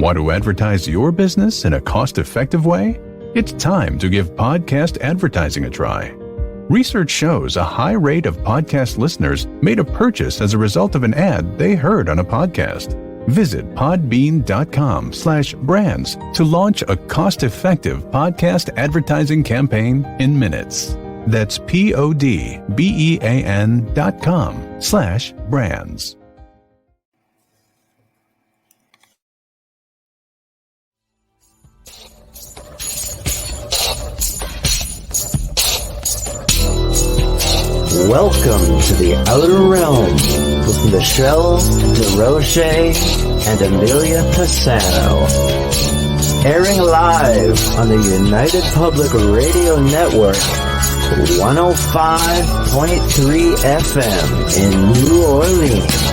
Want to advertise your business in a cost-effective way? It's time to give podcast advertising a try. Research shows a high rate of podcast listeners made a purchase as a result of an ad they heard on a podcast. Visit podbean.com/brands to launch a cost-effective podcast advertising campaign in minutes. That's podbean.com/brands. Welcome to the Outer Realm with Michelle DeRoche and Amelia Pisano. Airing live on the United Public Radio Network, 105.3 FM in New Orleans.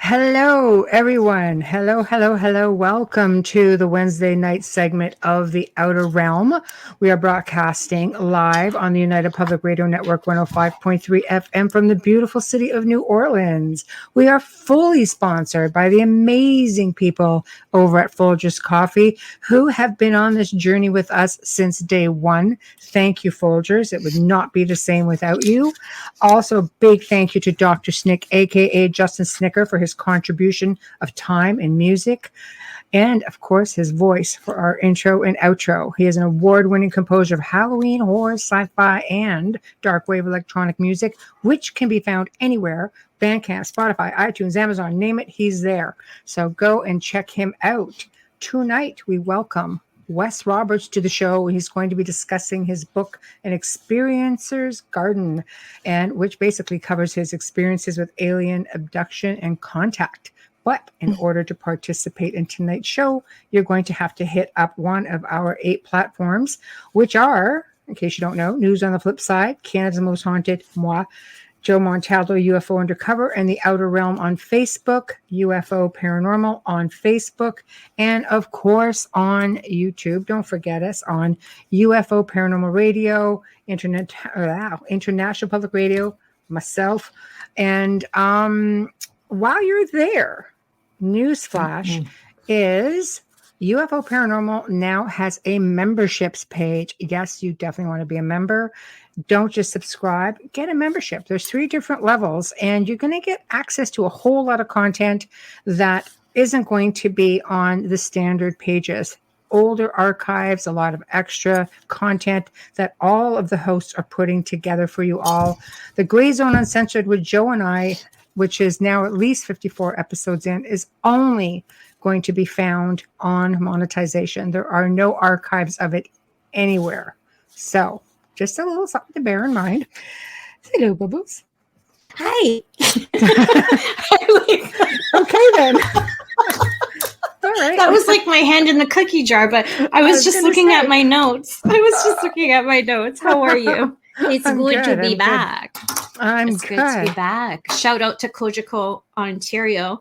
Hello, everyone. Hello. Welcome to the Wednesday night segment of The Outer Realm. We are broadcasting live on the United Public Radio Network 105.3 FM from the beautiful city of New Orleans. We are fully sponsored by the amazing people over at Folgers Coffee who have been on this journey with us since day one. Thank you, Folgers. It would not be the same without you. Also, big thank you to Dr. Snick, aka Justin Snicker, for his contribution of time and music, and of course his voice for our intro and outro. He is an award-winning composer of Halloween, horror, sci-fi, and dark wave electronic music, which can be found anywhere: Bandcamp, Spotify, iTunes, Amazon, name it, he's there. So go and check him out. Tonight we welcome Wes Roberts to the show. He's going to be discussing his book, An Experiencer's Garden, and which basically covers his experiences with alien abduction and contact. But in order to participate in tonight's show, you're going to have to hit up one of our 8 platforms, which are, in case you don't know, News on the Flip Side, Canada's Most Haunted, moi, Joe Montaldo, UFO Undercover, and The Outer Realm on Facebook, UFO Paranormal on Facebook, and of course on YouTube. Don't forget us on UFO Paranormal Radio, International Public Radio, myself. And while you're there, newsflash is UFO Paranormal now has a memberships page. Yes, you definitely want to be a member. Don't just subscribe, get a membership. There's 3 different levels, and you're going to get access to a whole lot of content that isn't going to be on the standard pages. Older archives, a lot of extra content that all of the hosts are putting together for you all. The Gray Zone Uncensored with Joe and I, which is now at least 54 episodes in, is only going to be found on monetization. There are no archives of it anywhere. So just a little something to bear in mind. Hello, Bubbles. Hi. Okay, then. All right. That was like my hand in the cookie jar, but I was just looking at my notes. How are you? It's good to be back. It's good to be back. Shout out to Cogeco, Ontario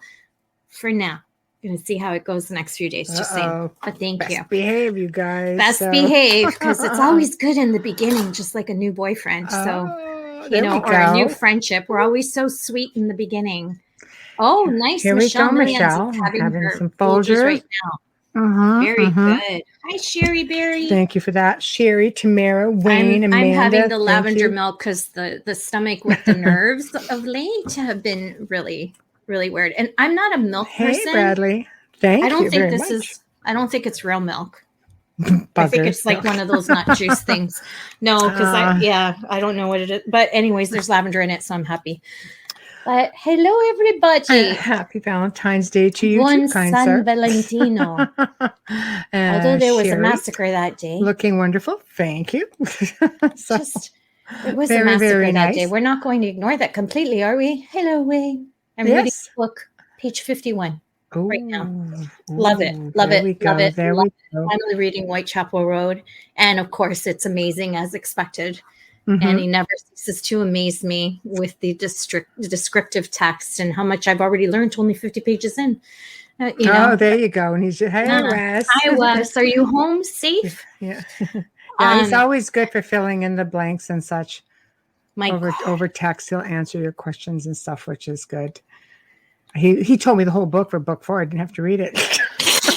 for now. Going to see how it goes the next few days. Just saying. But thank you. Best behave, you guys. Behave, because it's always good in the beginning, just like a new boyfriend. So, or a new friendship. We're always so sweet in the beginning. Oh, nice. Here Michelle we go, Michelle. Having some Folgers right now. Very good. Hi, Sherry Berry. Thank you for that. Sherry, Tamara, Wayne, Amanda. I'm having the lavender milk because the stomach with the nerves of late have been really, really weird. And I'm not a milk person. Hey, Bradley. Thank you. I don't think very this much. I don't think it's real milk. Buggers, I think it's like one of those nut juice things. No, because I don't know what it is. But anyways, there's lavender in it, so I'm happy. But hello, everybody. Happy Valentine's Day to you, Buon too, kind San sir. Valentino. Although there was a massacre that day. Looking wonderful. Thank you. It was a massacre that day. We're not going to ignore that completely, are we? Hello, Wayne. I'm reading the book, page 51. right now. Love it. Love it. Love it. There we go. Finally reading Whitechapel Road. And of course, it's amazing as expected. Mm-hmm. And he never ceases to amaze me with the descriptive text and how much I've already learned only 50 pages in. There you go. And he's just, hey, Wes. Hi, Wes. Are you home safe? Yeah. He's always good for filling in the blanks and such. Over text, he'll answer your questions and stuff, which is good. He told me the whole book for book 4. I didn't have to read it.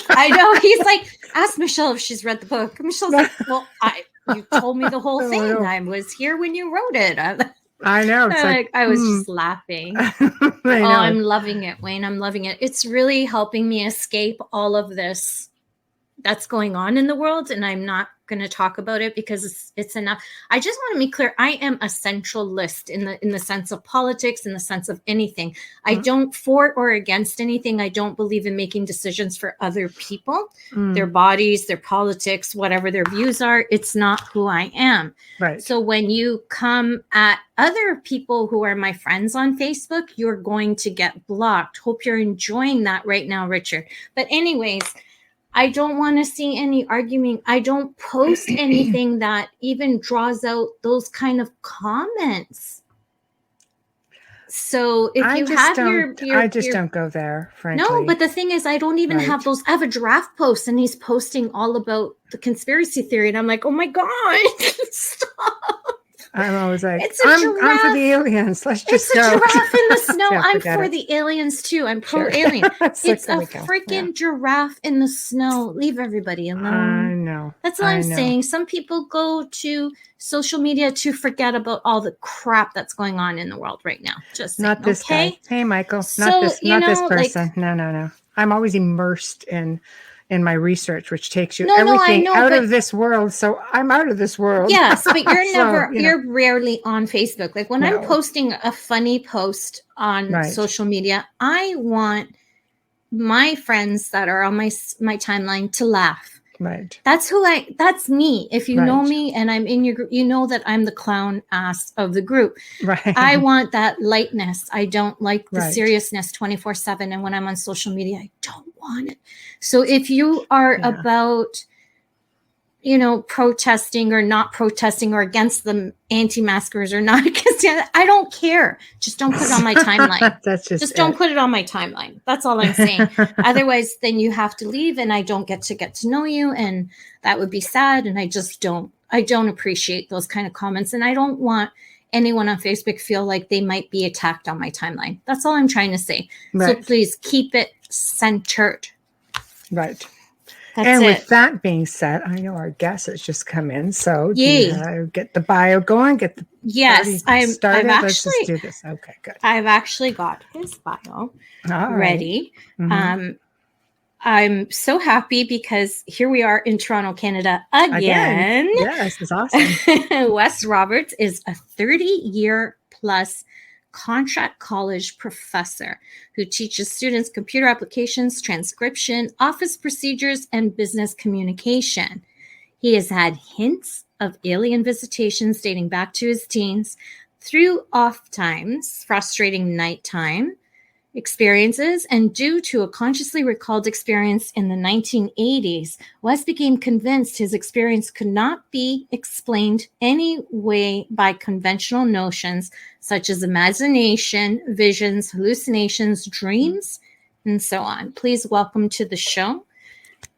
I know. He's like, ask Michelle if she's read the book. Michelle's like, well, you told me the whole thing. I was here when you wrote it. I know. It's I was just laughing. I'm loving it, Wayne. I'm loving it. It's really helping me escape all of this that's going on in the world. And I'm not going to talk about it because it's enough. I just want to make clear, I am a centralist in the sense of politics, in the sense of anything. I don't for or against anything. I don't believe in making decisions for other people, their bodies, their politics, whatever their views are. It's not who I am. Right. So when you come at other people who are my friends on Facebook, you're going to get blocked. Hope you're enjoying that right now, Richard. But anyways, I don't want to see any arguing. I don't post anything that even draws out those kind of comments. So if I just don't go there, frankly. No, but the thing is, I don't even have those. I have a giraffe post and he's posting all about the conspiracy theory. And I'm like, oh my God, stop. I'm always like, I'm for the aliens. Let's just go. It's a giraffe in the snow. I'm for the aliens too. I'm pro-alien. It's a freaking giraffe in the snow. Leave everybody alone. I know. That's all I'm saying. Some people go to social media to forget about all the crap that's going on in the world right now. Just not saying, this guy. Hey, Michael. Not this person. Like, no. I'm always immersed in my research, which takes you everything out of this world. So I'm out of this world. Yes, but you're you're rarely on Facebook. Like when I'm posting a funny post on social media, I want my friends that are on my timeline to laugh. Right. That's me. If you know me and I'm in your group, you know that I'm the clown ass of the group. Right. I want that lightness. I don't like the seriousness 24/7. And when I'm on social media, I don't want it. So if you are about, protesting or not protesting or against the anti-maskers or not against it, I don't care. Just don't put it on my timeline. Don't put it on my timeline. That's all I'm saying. Otherwise, then you have to leave and I don't get to know you. And that would be sad. And I don't appreciate those kind of comments. And I don't want anyone on Facebook feel like they might be attacked on my timeline. That's all I'm trying to say. Right. So please keep it centered. Right. With that being said, I know our guest has just come in, so get the bio going, get the party started. Let's just do this. Okay, good. I've actually got his bio ready. Mm-hmm. I'm so happy because here we are in Toronto, Canada again. Yes, it's awesome. Wes Roberts is a 30-year plus contract college professor who teaches students computer applications, transcription, office procedures, and business communication. He has had hints of alien visitations dating back to his teens through ofttimes, frustrating nighttime experiences, and due to a consciously recalled experience in the 1980s, Wes became convinced his experience could not be explained any way by conventional notions such as imagination, visions, hallucinations, dreams, and so on. Please welcome to the show,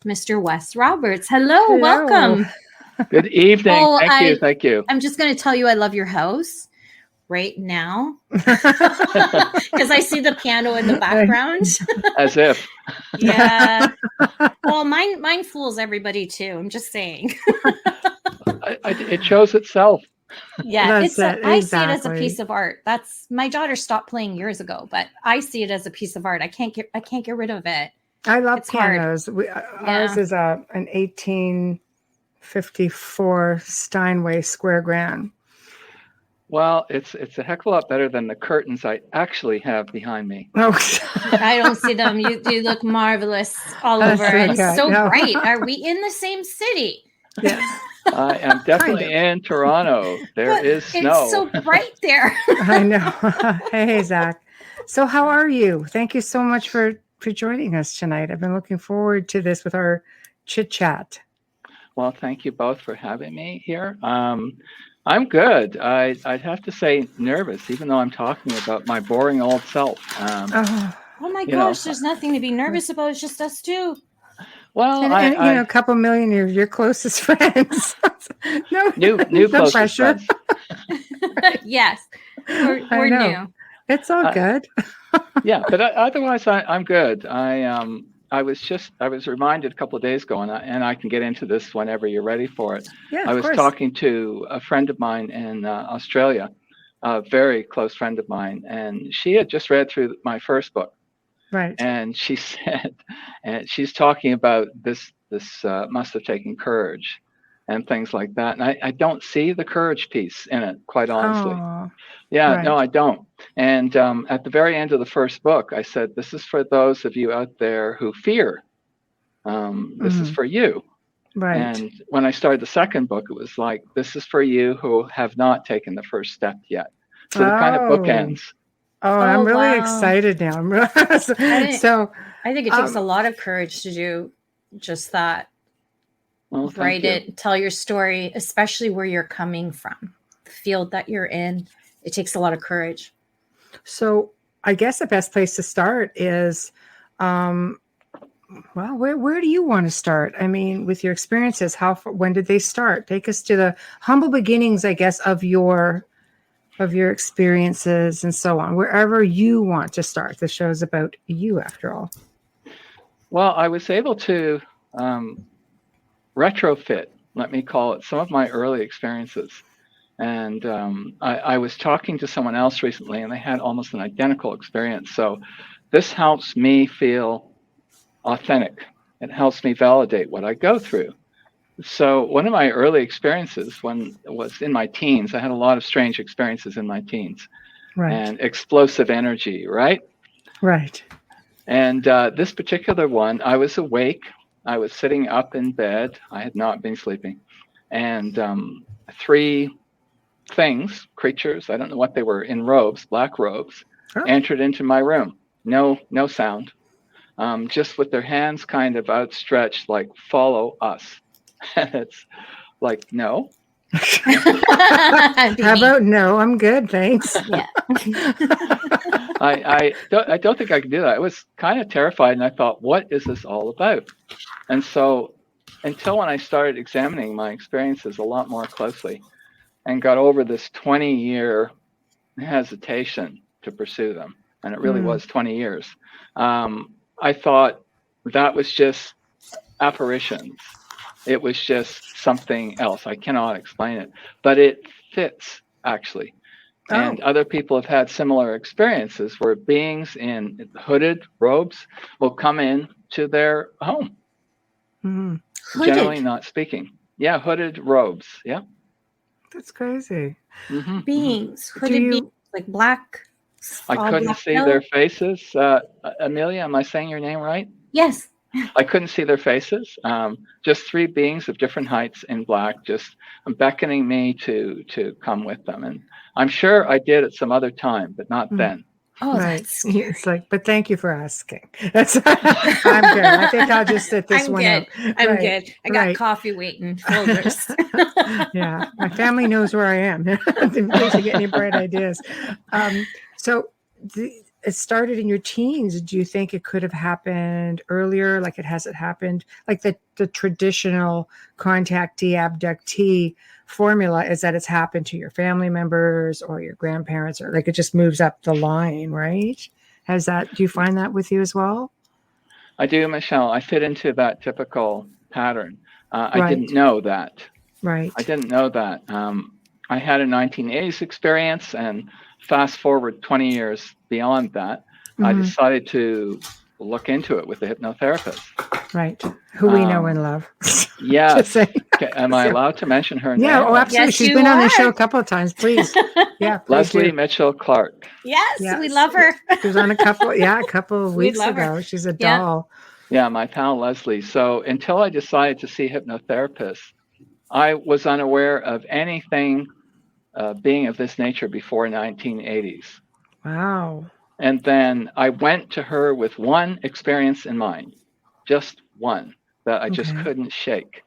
Mr. Wes Roberts. Hello. Welcome. Good evening. Thank you. I'm just going to tell you I love your house right now because I see the piano in the background. As if. Yeah. Well, mine fools everybody too. I'm just saying. It shows itself. Yeah, I see it as a piece of art. That's my daughter stopped playing years ago, but I see it as a piece of art. I can't get rid of it. I love pianos. Ours is an 1854 Steinway square grand. Well, it's a heck of a lot better than the curtains I actually have behind me. Oh, I don't see them. You look marvelous all over and so bright. Are we in the same city? Yes. I am definitely in Toronto. There is snow. It's so bright there. I know. Hey, Zach. So how are you? Thank you so much for for joining us tonight. I've been looking forward to this with our chit chat. Well, thank you both for having me here. I'm good. I'd have to say nervous, even though I'm talking about my boring old self. Oh my gosh, there's nothing to be nervous about. It's just us two. Well, and a couple million of your closest friends. new closest pressure. friends. Yes, we're new. It's all good. Yeah, but otherwise, I'm good. I was reminded a couple of days ago, and I can get into this whenever you're ready for it. Yeah, I was talking to a friend of mine in Australia, a very close friend of mine, and she had just read through my first book. Right. And she said, and she's talking about this must have taken courage and things like that. And I don't see the courage piece in it, quite honestly. Oh, yeah, right. no, I don't. And at the very end of the first book, I said, this is for those of you out there who fear. This is for you. Right. And when I started the second book, it was like, this is for you who have not taken the first step yet. So the kind of bookends. Oh, I'm really excited now. So I think it takes a lot of courage to do just that. Well, write it, tell your story, especially where you're coming from, the field that you're in. It takes a lot of courage. So I guess the best place to start is, well, where do you want to start? I mean, with your experiences, when did they start? Take us to the humble beginnings, I guess, of your experiences and so on, wherever you want to start. The show's about you, after all. Well, I was able to retrofit, let me call it, some of my early experiences. And I was talking to someone else recently, and they had almost an identical experience. So this helps me feel authentic. It helps me validate what I go through. So one of my early experiences was in my teens. I had a lot of strange experiences in my teens. Right. And explosive energy, right? Right. And this particular one, I was awake. I was sitting up in bed. I had not been sleeping. And 3 creatures, I don't know what they were, in robes, black robes, entered into my room. No sound. Just with their hands kind of outstretched, like, follow us. And it's like, no. How about no? I'm good, thanks. Yeah. I don't think I could do that. I was kind of terrified, and I thought, what is this all about? And so until when I started examining my experiences a lot more closely and got over this 20-year hesitation to pursue them, and it really was 20 years, I thought that was just apparitions. It was just something else. I cannot explain it, but it fits, actually. And other people have had similar experiences where beings in hooded robes will come in to their home, generally not speaking. Yeah, hooded robes. Yeah. That's crazy. Beings, hooded beings, like black. I couldn't see their faces. Amelia, am I saying your name right? Yes. I couldn't see their faces. Just 3 beings of different heights in black, just beckoning me to come with them. And I'm sure I did at some other time, but not then. Oh, right. that's scary. It's like, but thank you for asking. That's I'm good. I think I'll just sit this one out. I'm good. I got coffee waiting. Folders. Yeah, my family knows where I am in case you get any bright ideas. So it started in your teens. Do you think it could have happened earlier? Like it happened? Like the traditional contactee abductee formula is that it's happened to your family members or your grandparents, or like it just moves up the line, right? Do you find that with you as well? I do, Michelle. I fit into that typical pattern. I didn't know that. Right. I didn't know that. I had a 1980s experience, and fast forward 20 years beyond that, I decided to look into it with a hypnotherapist. Right. Who we know and love. Yes. Am I allowed to mention her name? Yeah, absolutely. Yes, she's been on the show a couple of times. Please. Yeah. Leslie Mitchell Clark. Yes, we love her. She was on a couple of weeks ago. She's a doll. Yeah, my pal Leslie. So until I decided to see hypnotherapists, I was unaware of anything being of this nature before 1980s. Wow. And then I went to her with one experience in mind, just one that I just Okay. couldn't shake.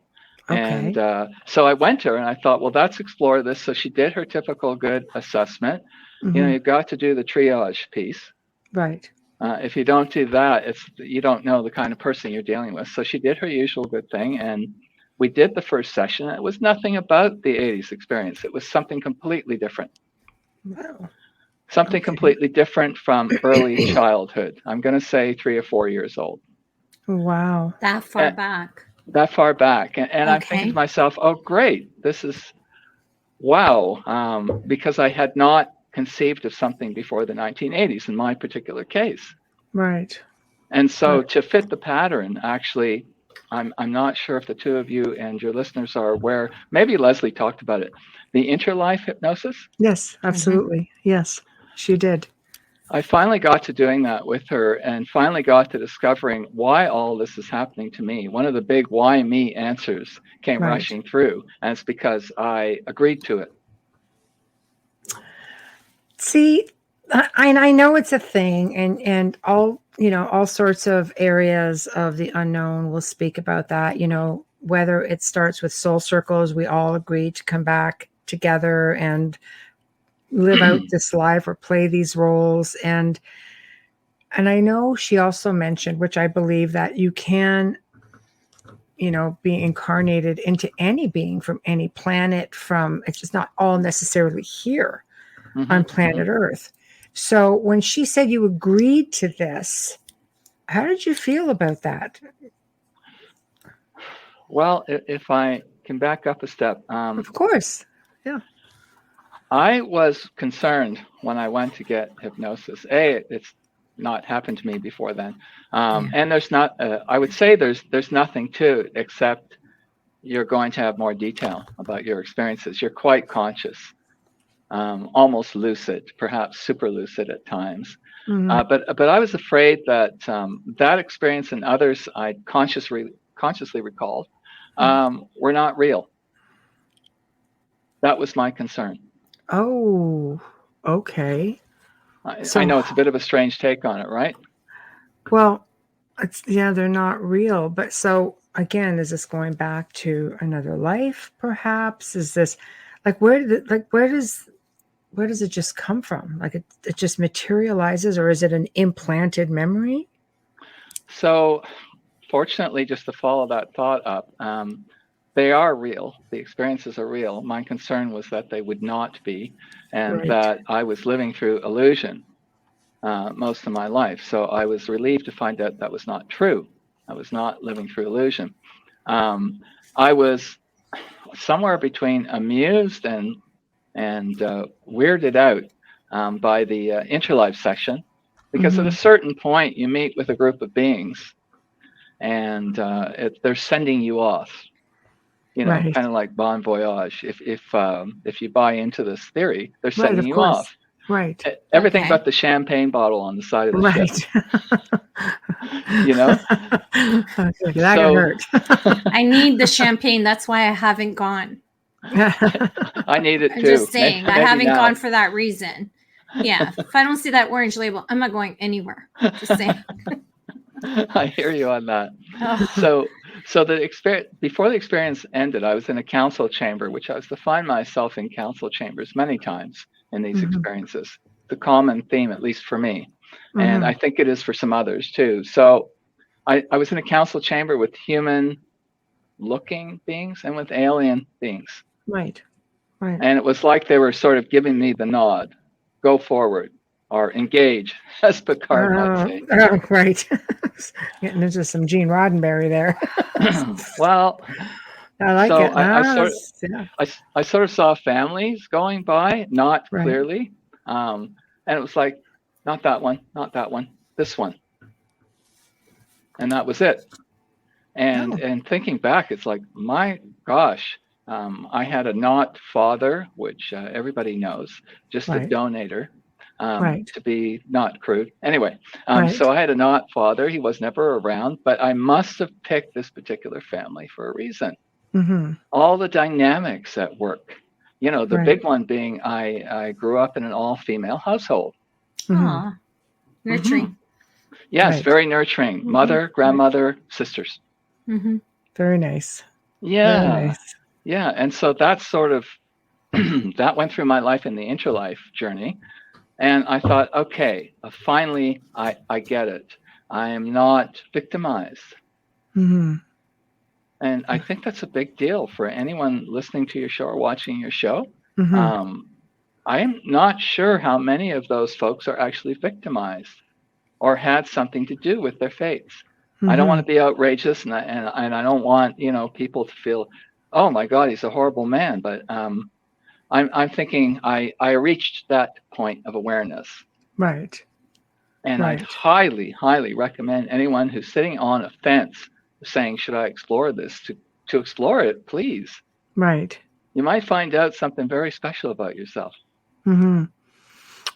Okay. And so I went to her and I thought, well, let's explore this. So she did her typical good assessment. Mhm. You've got to do the triage piece. Right. If you don't do that, you don't know the kind of person you're dealing with. So she did her usual good thing, and we did the first session. It was nothing about the 80s experience. It was something completely different. Wow. Something Okay. completely different from early childhood. I'm going to say 3 or 4 years old. Wow. That far And- back. That far back. And I'm thinking Okay. to myself, oh, great. This is, wow. Because I had not conceived of something before the 1980s in my particular case. Right. And so Right. to fit the pattern, actually, I'm not sure if the two of you and your listeners are aware, maybe Leslie talked about it, the interlife hypnosis. Yes, absolutely. Yes, she did. I finally got to doing that with her and finally got to discovering why all this is happening to me. One of the big why me answers came Right. rushing through, and it's because I agreed to it. See, I know it's a thing, and all sorts of areas of the unknown will speak about that. Whether it starts with soul circles, we all agree to come back together and live out this life or play these roles, and I know she also mentioned, which I believe, that you can be incarnated into any being from any planet. It's just not all necessarily here on planet Earth. So when she said you agreed to this, how did you feel about that? Well, if I can back up a step. Of course. Yeah. I was concerned when I went to get hypnosis. It's not happened to me before then. And there's not, I would say there's nothing to it except you're going to have more detail about your experiences. You're quite conscious, almost lucid, perhaps super lucid at times. But I was afraid that that experience and others I consciously recalled were not real. That was my concern. Oh, okay. I know it's a bit of a strange take on it, right? Well, they're not real. But so again, is this going back to another life? Perhaps is this where does it just come from? Like it just materializes, or is it an implanted memory? So, fortunately, just to follow that thought up, they are real. The experiences are real. My concern was that they would not be, and that I was living through illusion most of my life. So I was relieved to find out that was not true. I was not living through illusion. I was somewhere between amused and weirded out by the interlife section, because at a certain point you meet with a group of beings, and they're sending you off. Kind of like Bon Voyage. If you buy into this theory, they're sending you off. Right. Everything but the champagne bottle on the side of the ship. That could hurt. I need the champagne. That's why I haven't gone. I need it too. I'm just saying, maybe I haven't now. gone for that reason. Yeah. If I don't see that orange label, I'm not going anywhere. Just saying. I hear you on that. Oh. So the experience, before the experience ended, I was in a council chamber, which I was to find myself in council chambers many times in these experiences. The common theme, at least for me, and I think it is for some others too. So I was in a council chamber with human-looking beings and with alien beings. Right. And it was like they were sort of giving me the nod, go forward, or engage, as Picard might say. Oh, right. Getting into some Gene Roddenberry there. Well, I like so it. I sort of saw families going by, not clearly. And it was like, not that one, this one. And that was it. And thinking back, it's like, my gosh, I had a not father, which everybody knows, just a donator. To be not crude. Anyway, so I had a not father. He was never around, but I must have picked this particular family for a reason. All the dynamics at work, the big one being I grew up in an all-female household. Nurturing. Yes, Right. very nurturing. Mother, grandmother, sisters. Mm-hmm. Very nice. Very Yeah. nice. Yeah. And so that's sort of, that went through my life in the interlife journey. And I thought, okay, finally, I get it. I am not victimized. Mm-hmm. And I think that's a big deal for anyone listening to your show or watching your show. Mm-hmm. I am not sure how many of those folks are actually victimized or had something to do with their fates. I don't want to be outrageous, and I don't want people to feel, oh my God, he's a horrible man. But I'm thinking I reached that point of awareness, Right. and I'd Right. highly, highly recommend anyone who's sitting on a fence saying, should I explore this, to explore it, please. Right. You might find out something very special about yourself. Mm-hmm.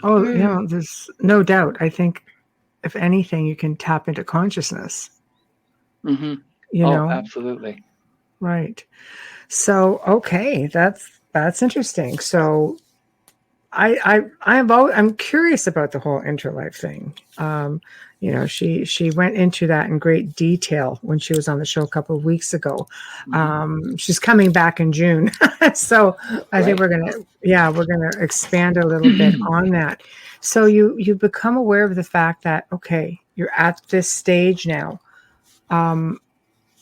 Oh, there's no doubt. I think if anything, you can tap into consciousness. Mm-hmm. You know, absolutely. right. So, okay, that's interesting. So, I'm curious about the whole interlife thing. She went into that in great detail when she was on the show a couple of weeks ago. She's coming back in June, so I think we're gonna expand a little bit on that. So you become aware of the fact that, okay, you're at this stage now.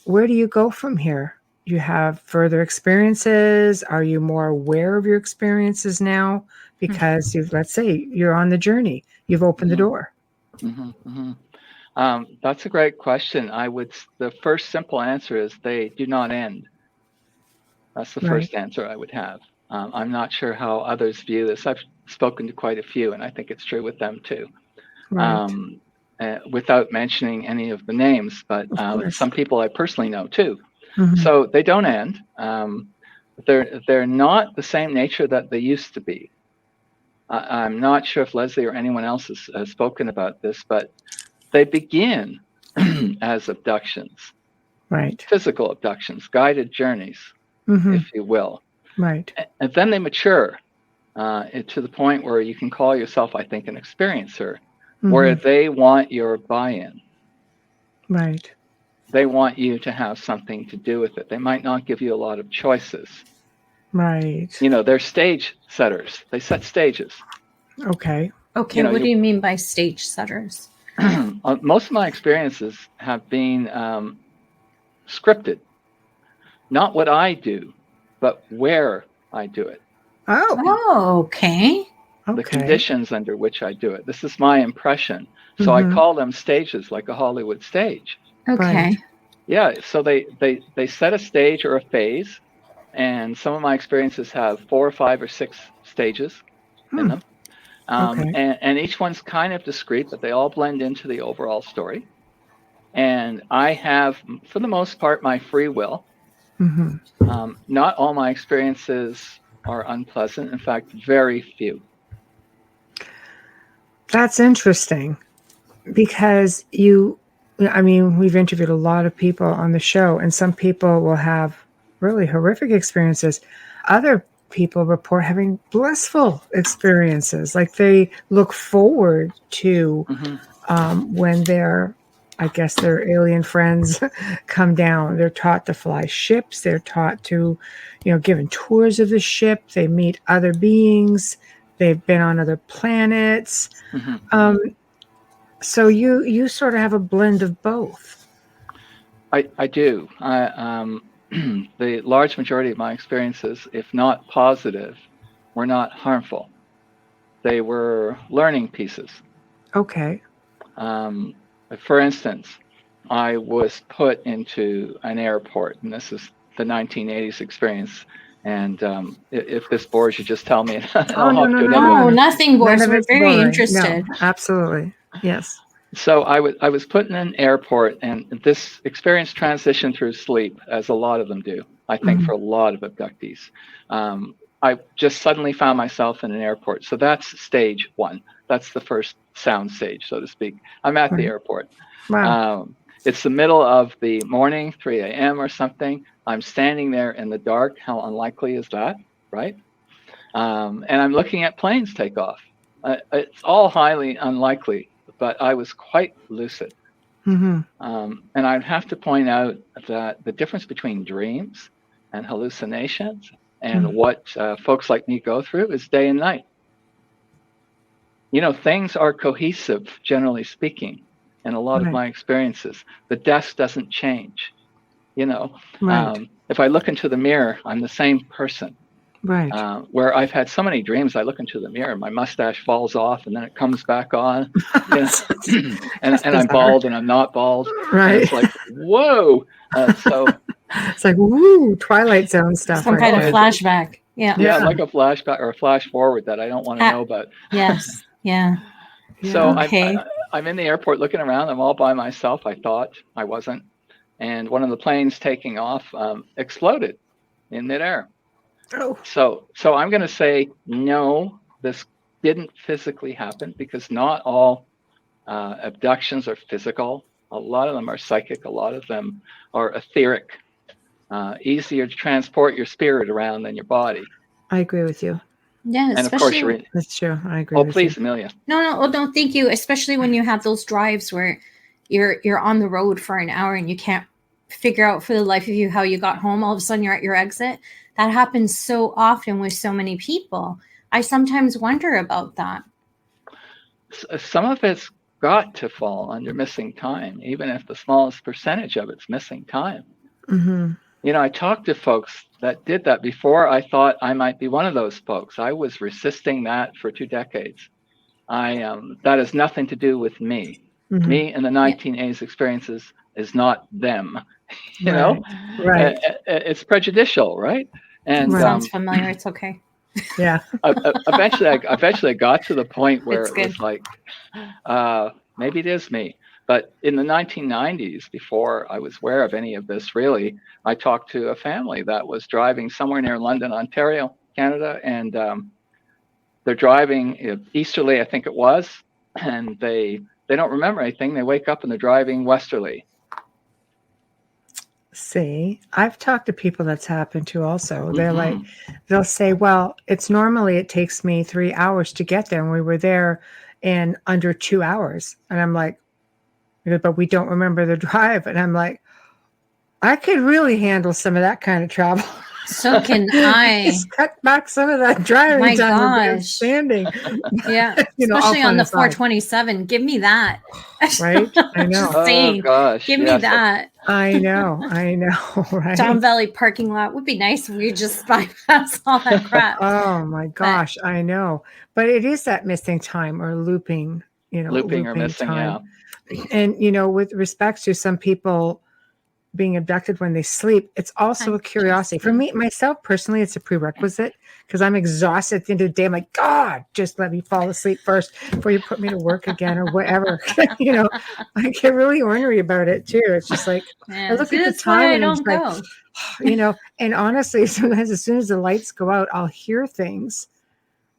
Where do you go from here? You have further experiences. Are you more aware of your experiences now? Because let's say you're on the journey, you've opened the door. That's a great question. The first simple answer is they do not end. That's the first answer I would have. I'm not sure how others view this. I've spoken to quite a few, and I think it's true with them too. Right. Without mentioning any of the names, but some people I personally know too. Mm-hmm. So they don't end. They're not the same nature that they used to be. I'm not sure if Leslie or anyone else has spoken about this, but they begin as abductions, Right. physical abductions, guided journeys, if you will. Right. And then they mature to the point where you can call yourself, I think, an experiencer, where they want your buy-in. Right. They want you to have something to do with it. They might not give you a lot of choices. Right. They're stage setters. They set stages. Okay. Okay. What do you mean by stage setters? Most of my experiences have been scripted. Not what I do, but where I do it. Oh, okay. The conditions under which I do it. This is my impression. So I call them stages, like a Hollywood stage. Okay. Right. Yeah. So they set a stage or a phase, and some of my experiences have 4 or 5 or 6 stages in them. And each one's kind of discrete, but they all blend into the overall story. And I have, for the most part, my free will. Not all my experiences are unpleasant. In fact, very few. That's interesting because we've interviewed a lot of people on the show, and some people will have really horrific experiences. Other people report having blissful experiences, like they look forward to when their alien friends come down. They're taught to fly ships. They're taught to, given tours of the ship. They meet other beings. They've been on other planets. So you sort of have a blend of both. I do. The large majority of my experiences, if not positive, were not harmful. They were learning pieces. Okay. For instance, I was put into an airport, and this is the 1980s experience. And if this bores you, just tell me. No, nothing bores. We're very interested. No, absolutely. Yes. So I was put in an airport, and this experience transitioned through sleep, as a lot of them do, I think, for a lot of abductees. I just suddenly found myself in an airport. So that's stage 1. That's the first sound stage, so to speak. I'm at the airport. Wow. It's the middle of the morning, 3 a.m. or something. I'm standing there in the dark. How unlikely is that, right? And I'm looking at planes take off. It's all highly unlikely. but I was quite lucid. And I'd have to point out that the difference between dreams and hallucinations and what folks like me go through is day and night. Things are cohesive, generally speaking, in a lot of my experiences. The desk doesn't change. If I look into the mirror, I'm the same person. Right. Where I've had so many dreams, I look into the mirror, my mustache falls off, and then it comes back on, and I'm bald, and I'm not bald. Right. And it's like, whoa. So it's like, woo, Twilight Zone stuff. Some kind of flashback. Yeah, like a flashback or a flash forward that I don't want to know about. Yes. Yeah. So okay. I'm in the airport looking around. I'm all by myself. I thought I wasn't. And one of the planes taking off exploded in midair. Oh. So I'm going to say, no, this didn't physically happen, because not all abductions are physical. A lot of them are psychic. A lot of them are etheric. Easier to transport your spirit around than your body. I agree with you. Yeah, and of course you're in. That's true. I agree. Oh, please, Amelia. No, thank you. Especially when you have those drives where you're on the road for an hour and you can't figure out for the life of you how you got home. All of a sudden you're at your exit. That happens so often with so many people. I sometimes wonder about that. Some of it's got to fall under missing time, even if the smallest percentage of it's missing time. I talked to folks that did that before. I thought I might be one of those folks. I was resisting that for 2 decades. That has nothing to do with me. Me and the 1980s experiences is not them. Right. It's prejudicial, right? And sounds familiar. It's okay. Yeah. Eventually I got to the point where it was like, maybe it is me. But in the 1990s, before I was aware of any of this, really, I talked to a family that was driving somewhere near London, Ontario, Canada, and they're driving easterly, I think it was, and they don't remember anything. They wake up and they're driving westerly. See, I've talked to people that's happened to also. They're like, they'll say, well, it takes me 3 hours to get there. And we were there in under 2 hours. And I'm like, but we don't remember the drive. And I'm like, I could really handle some of that kind of travel. So can I. Just cut back some of that driving time. Gosh. Standing. Yeah. Especially on the 427. Give me that. Right? I know. Oh, gosh. Give me that. I know. Right? Down Valley parking lot would be nice if we just bypass all that crap. Oh my gosh. I know. But it is that missing time or looping, looping or missing time. Yeah. And, with respect to some people being abducted when they sleep, it's also a curiosity. For me, myself personally, it's a prerequisite, because I'm exhausted at the end of the day. I'm like, God, just let me fall asleep first before you put me to work again or whatever. I get really ornery about it too. It's just like, I look at the time and I'm like, and honestly, sometimes as soon as the lights go out, I'll hear things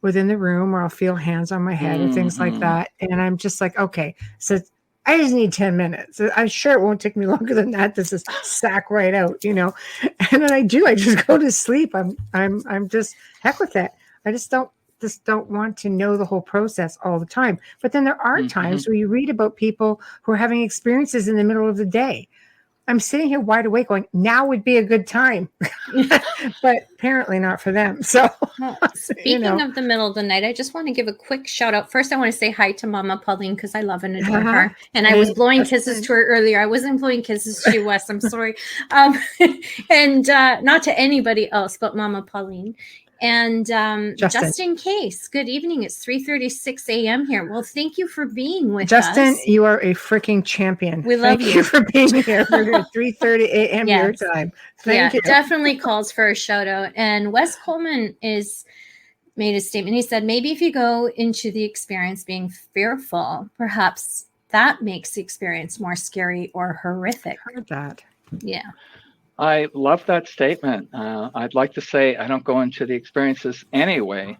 within the room, or I'll feel hands on my head or things like that. And I'm just like, okay, so I just need 10 minutes. I'm sure it won't take me longer than that. This is sack right out, And then I just go to sleep. I'm just heck with it. I just don't want to know the whole process all the time. But then there are times where you read about people who are having experiences in the middle of the day. I'm sitting here wide awake going, now would be a good time. But apparently not for them. So, speaking of the middle of the night, I just want to give a quick shout out. First, I want to say hi to Mama Pauline, because I love and adore her. And I was blowing kisses to her earlier. I wasn't blowing kisses to you, Wes. I'm sorry. And not to anybody else, but Mama Pauline. And just in case, good evening. It's 3:36 a.m. here. Well, thank you for being with us. Justin, you are a freaking champion. We love you for being here. We're at 3:30 a.m. your time. Thank you. Definitely calls for a shout out. And Wes Coleman made a statement. He said, maybe if you go into the experience being fearful, perhaps that makes the experience more scary or horrific. Heard that. Yeah. I love that statement. I'd like to say I don't go into the experiences anyway,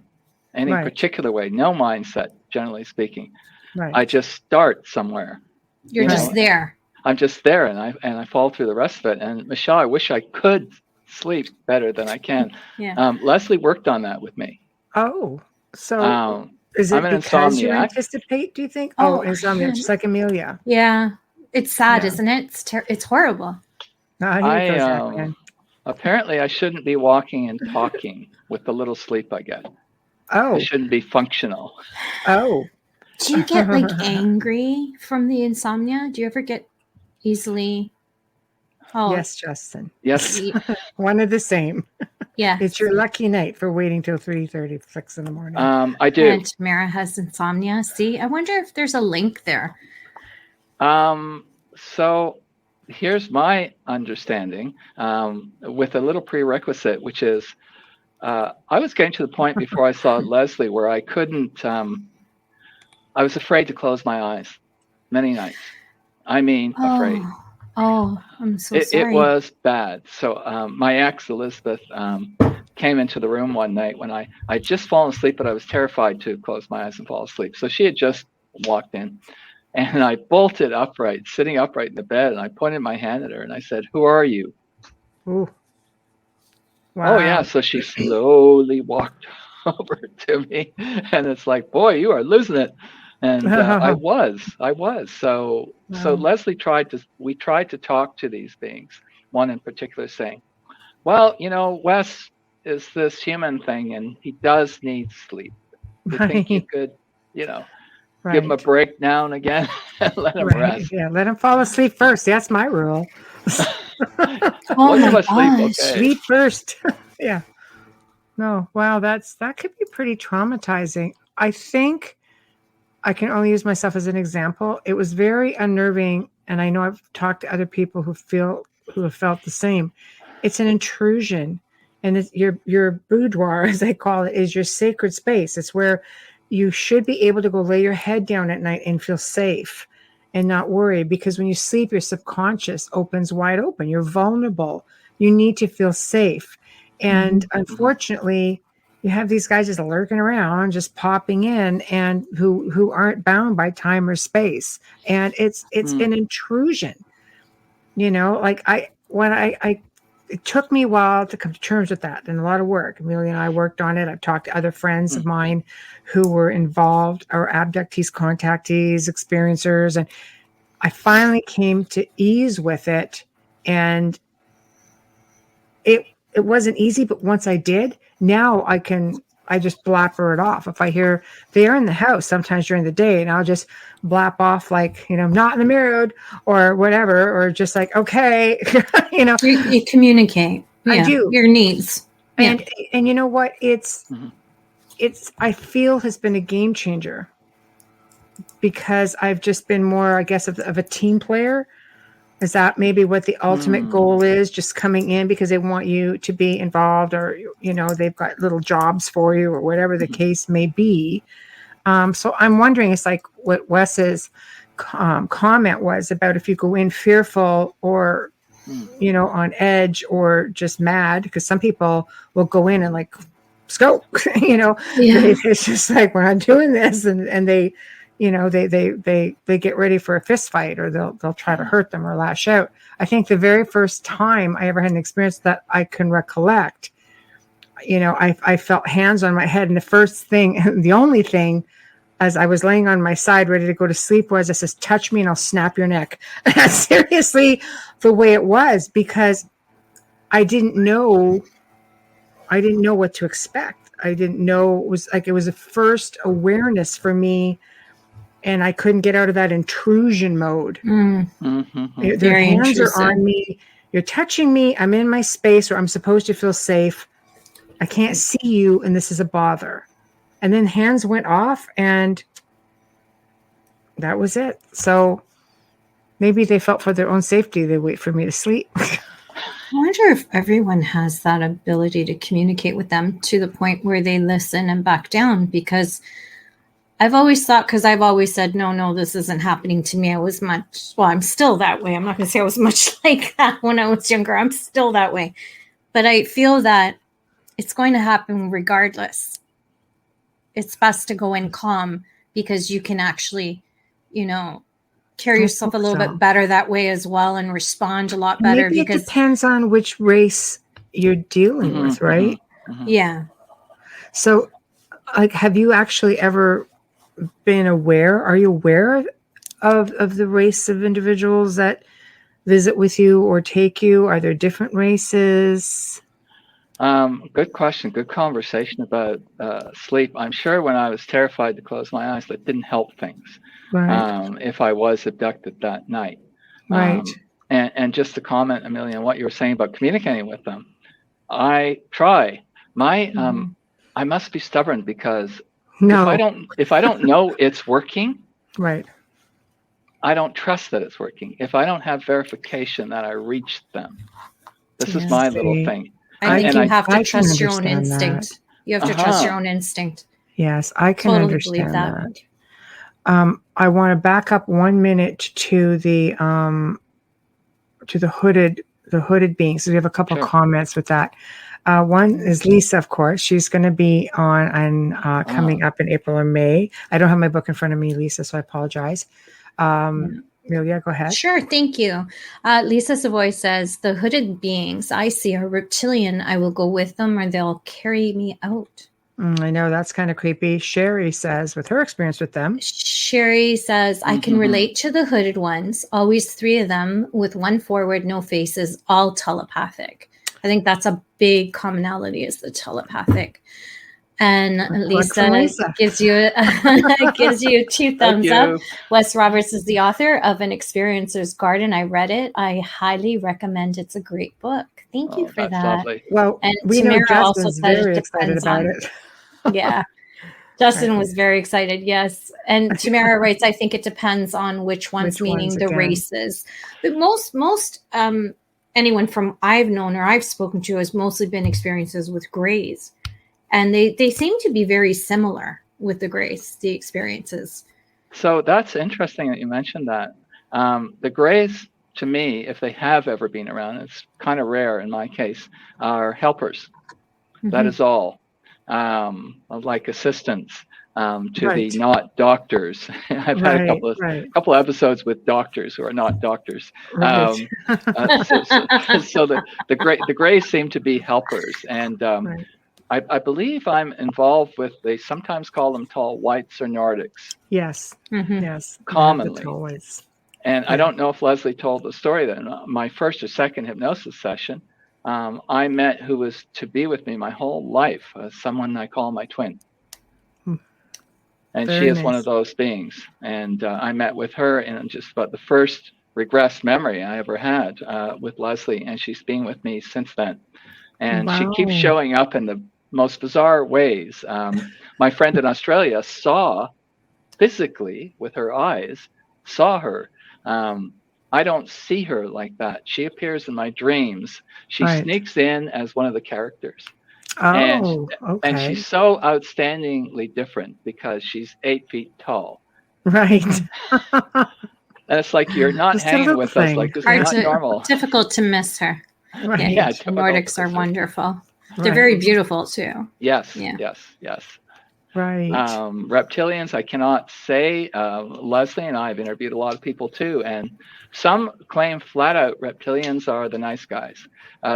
any particular way, no mindset, generally speaking. Right. I just start somewhere. You're just there. I'm just there, and I fall through the rest of it. And Michelle, I wish I could sleep better than I can. Yeah. Leslie worked on that with me. Oh, so Is it I'm an because you insomniac. anticipate, do you think? Oh, Insomnia, just like Amelia. Yeah. It's sad, Yeah. isn't it? It's horrible. I hear it goes that, man. Apparently I shouldn't be walking and talking with the little sleep I get. Oh. I shouldn't be functional. Oh. Do you get like angry from the insomnia? Do you ever get easily? Oh, Yes, Justin. Yes. One of the same. Yeah. It's your lucky night for waiting till 3:36 in the morning. I do. And Tamara has insomnia. See, I wonder if there's a link there. So here's my understanding, with a little prerequisite, which is I was getting to the point before I saw Leslie where I couldn't, I was afraid to close my eyes many nights. I mean, afraid. Oh, I'm so sorry. It was bad. So my ex, Elizabeth, came into the room one night when I'd just fallen asleep, but I was terrified to close my eyes and fall asleep. So she had just walked in. And I bolted upright, sitting upright in the bed, and I pointed my hand at her and I said, "Who are you?" Ooh. Wow. Oh, yeah. So she slowly walked over to me. And it's like, boy, you are losing it. And I was. So Leslie we tried to talk to these beings, one in particular saying, well, Wes is this human thing and he does need sleep. You think you could, give him a break now and again and let him rest. Yeah, let him fall asleep first. That's my rule. Oh my gosh. Sleep first. Yeah. No, wow, that could be pretty traumatizing. I think I can only use myself as an example. It was very unnerving, and I know I've talked to other people who have felt the same. It's an intrusion, and it's your boudoir, as I call it, is your sacred space. It's where you should be able to go lay your head down at night and feel safe and not worry, because when you sleep, your subconscious opens wide open. You're vulnerable. You need to feel safe. And unfortunately, you have these guys just lurking around, just popping in, and who aren't bound by time or space. And it's an intrusion. It took me a while to come to terms with that, and a lot of work. Amelia and I worked on it. I've talked to other friends of mine who were involved, or abductees, contactees, experiencers, and I finally came to ease with it. And it wasn't easy, but once I did, now I just blapper it off. If I hear they're in the house sometimes during the day, and I'll just blap off like, not in the mirror or whatever, or just like, okay, You communicate. I do. Your needs. And you know what? It's I feel has been a game changer, because I've just been more, I guess, of a team player. Is that maybe what the ultimate goal is? Just coming in because they want you to be involved, or, they've got little jobs for you, or whatever the case may be. So I'm wondering, it's like what Wes's comment was about, if you go in fearful or, on edge or just mad, because some people will go in and like scope, it's just like, we're not doing this. And they, they get ready for a fist fight, or they'll try to hurt them or lash out. I think the very first time I ever had an experience that I can recollect, I felt hands on my head. And the first thing, the only thing, as I was laying on my side, ready to go to sleep, was, it says, touch me and I'll snap your neck. That's seriously the way it was, because I didn't know what to expect. I didn't know. It was a first awareness for me. And I couldn't get out of that intrusion mode. Their hands are on me. You're touching me. I'm in my space where I'm supposed to feel safe. I can't see you, and this is a bother. And then hands went off, and that was it. So maybe they felt for their own safety, they wait for me to sleep. I wonder if everyone has that ability to communicate with them to the point where they listen and back down, because I've always thought, because I've always said, no, this isn't happening to me. I'm still that way. I'm not going to say I was much like that when I was younger. I'm still that way. But I feel that it's going to happen regardless. It's best to go in calm, because you can actually, carry yourself a little bit better that way as well, and respond a lot better. Maybe because it depends on which race you're dealing with, right? Yeah. So like, have you actually ever been aware? Are you aware of the race of individuals that visit with you or take you? Are there different races? Good question. Good conversation about sleep. I'm sure when I was terrified to close my eyes, that didn't help things. Right. If I was abducted that night. Right. And just to comment, Amelia, on what you were saying about communicating with them, I try. I must be stubborn because No. if I don't know it's working, Right. I don't trust that it's working. If I don't have verification that I reached them, this is my little thing. I think you have to I trust your own understand instinct. that. You have to trust your own instinct. Yes, I can Totally believe understand that. I want to back up 1 minute to the hooded beings. So we have a couple comments with that. One is Lisa, of course. She's going to be on and coming up in April or May. I don't have my book in front of me, Lisa, so I apologize. Amelia, go ahead. Sure, thank you. Lisa Savoy says, the hooded beings I see are reptilian. I will go with them or they'll carry me out. I know, that's kind of creepy. Sherry says, with her experience with them. Sherry says, I can relate to the hooded ones. Always 3 of them with one forward, no faces, all telepathic. I think that's a big commonality, is the telepathic. And Lisa gives you 2 thumbs up. Wes Roberts is the author of An Experiencer's Garden. I read it. I highly recommend. It's a great book. Thank you for that. Lovely. Well, and we Tamara know Justin's also said very it excited about it. Yeah. Justin was very excited. Yes. And Tamara writes, I think it depends on which ones, meaning the races. But most anyone from I've known or I've spoken to has mostly been experiences with grays. And they seem to be very similar with the grays, the experiences. So that's interesting that you mentioned that. The grays, to me, if they have ever been around, it's kind of rare in my case, are helpers. That is all. Like assistants to the not doctors. I've had a couple of episodes with doctors who are not doctors. So the grays seem to be helpers, and I believe I'm involved with, they sometimes call them tall whites or Nordics. Yes. Yes. Commonly. And I don't know if Leslie told the story that in my first or second hypnosis session, I met who was to be with me my whole life, someone I call my twin. And she is one of those beings. And I met with her in just about the first regressed memory I ever had with Leslie. And she's been with me since then. And she keeps showing up in the most bizarre ways. My friend in Australia saw physically with her eyes, saw her. I don't see her like that. She appears in my dreams. She sneaks in as one of the characters. And she's so outstandingly different because she's 8 feet tall. Right. And it's like, you're not hanging with us. Like, this is not normal. Difficult to miss her. Right. Yeah, the Nordics are wonderful. They're very beautiful too. Yes. Right. Reptilians, I cannot say. Leslie and I have interviewed a lot of people too, and some claim flat out reptilians are the nice guys.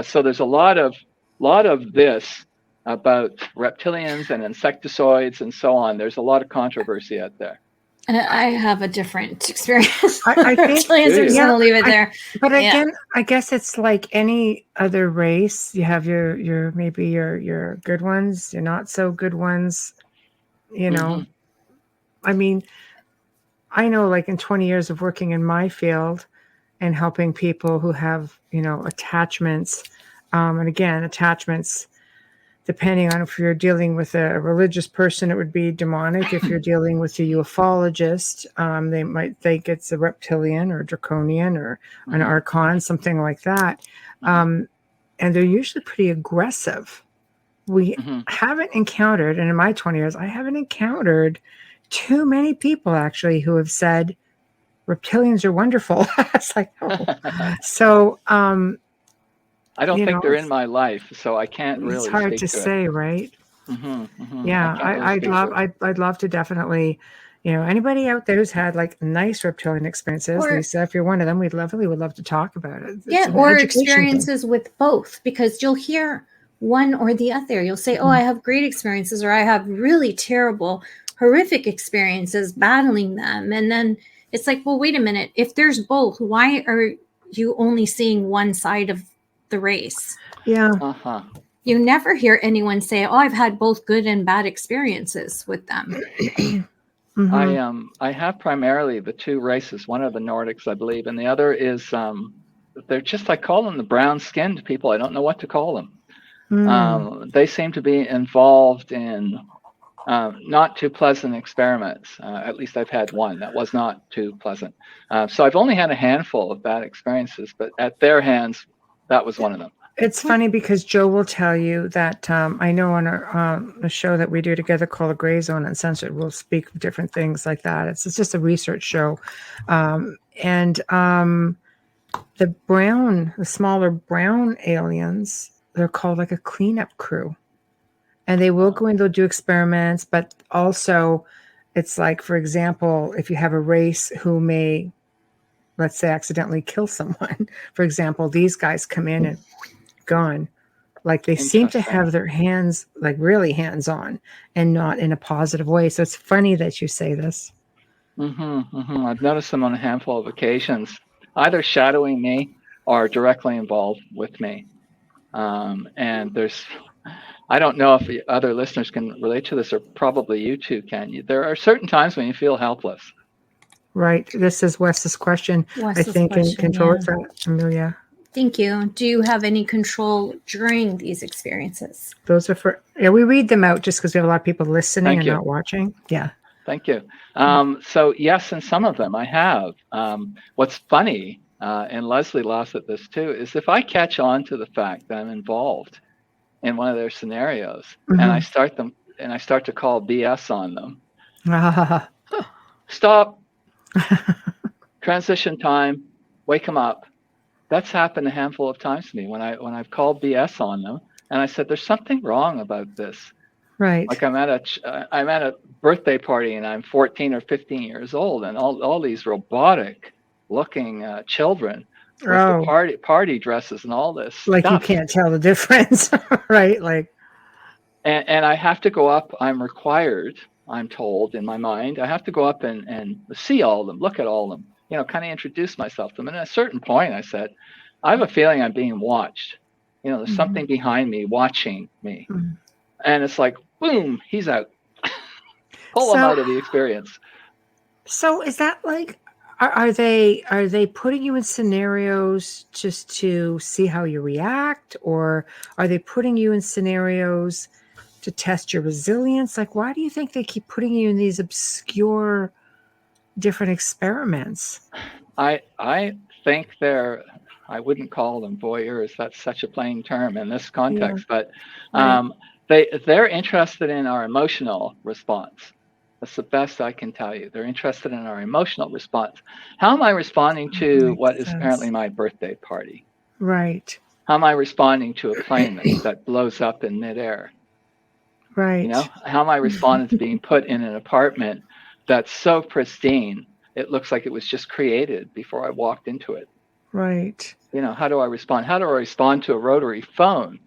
So there's a lot of this about reptilians and insectoids and so on. There's a lot of controversy out there. I have a different experience. I think reptilians are just going to leave it there. But again, I guess it's like any other race. You have your maybe your good ones, your not so good ones. You know, I mean, I know, like, in 20 years of working in my field and helping people who have, attachments, and again, attachments, depending on if you're dealing with a religious person, it would be demonic. If you're dealing with a ufologist, they might think it's a reptilian or draconian or an archon, something like that. And they're usually pretty aggressive. We haven't encountered, and in my 20 years, I haven't encountered too many people actually who have said reptilians are wonderful. It's like, oh. So, I don't think they're in my life, so I can't really. It's hard to say, right? Yeah, I'd love to definitely, anybody out there who's had like nice reptilian experiences, Lisa, if you're one of them, we would love to talk about it. Or experiences with both, because you'll hear one or the other. You'll say, oh, I have great experiences, or I have really terrible, horrific experiences battling them. And then it's like, well, wait a minute. If there's both, why are you only seeing one side of the race? Yeah. Uh-huh. You never hear anyone say, oh, I've had both good and bad experiences with them. I have primarily the two races. One are the Nordics, I believe, and the other is they're just, I call them the brown-skinned people. I don't know what to call them. They seem to be involved in not too pleasant experiments. At least I've had one that was not too pleasant. So I've only had a handful of bad experiences, but at their hands, that was one of them. It's funny because Joe will tell you that I know on a show that we do together called The Gray Zone Uncensored, we'll speak of different things like that. It's just a research show. And the smaller brown aliens, they're called like a cleanup crew. And they will go in, they'll do experiments, but also it's like, for example, if you have a race who may, let's say, accidentally kill someone, for example, these guys come in and gone. Like they seem to have their hands like really hands-on and not in a positive way. So it's funny that you say this. I've noticed them on a handful of occasions, either shadowing me or directly involved with me. And I don't know if the other listeners can relate to this, or probably you too, can. There are certain times when you feel helpless. Right. This is Wes's question. I think in control of that, Amelia. Thank you. Do you have any control during these experiences? Those are we read them out just because we have a lot of people listening and not watching. Yeah. Thank you. So yes, in some of them I have. What's funny, and Leslie laughs at this too, is if I catch on to the fact that I'm involved in one of their scenarios and I start to call BS on them. Stop. Transition time. Wake them up. That's happened a handful of times to me when I've called BS on them, and I said, "There's something wrong about this." Right. Like I'm at a birthday party and I'm 14 or 15 years old, and all these robotic-looking children with the party dresses and all this like stuff. You can't tell the difference, right? Like, and I have to go up. I'm required. I'm told in my mind I have to go up and see all of them, look at all of them. Kind of introduce myself to them. And at a certain point, I said, I have a feeling I'm being watched. There's something behind me watching me. And it's like, boom, he's out. Pull him out of the experience. So is that like, are they putting you in scenarios just to see how you react? Or are they putting you in scenarios to test your resilience? Like, why do you think they keep putting you in these obscure different experiments? I think I wouldn't call them voyeurs. That's such a plain term in this context, but they're interested in our emotional response. That's the best I can tell you. They're interested in our emotional response. How am I responding to what is apparently my birthday party? Right. How am I responding to a plane that blows up in midair? Right. How am I responding to being put in an apartment that's so pristine, it looks like it was just created before I walked into it? Right. How do I respond? How do I respond to a rotary phone,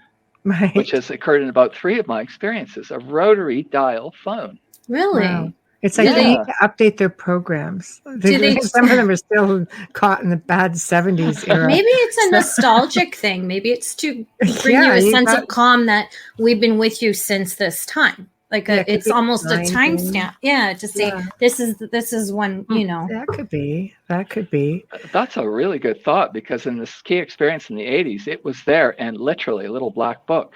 which has occurred in about 3 of my experiences, a rotary dial phone? Really? Wow. It's like they need to update their programs. Some of them are still caught in the bad 70s era. Maybe it's a nostalgic thing. Maybe it's to bring you a sense of calm that we've been with you since this time. Like it's almost a timestamp. Yeah, to say this is when, That could be. That's a really good thought, because in this key experience in the 80s, it was there, and literally a little black book.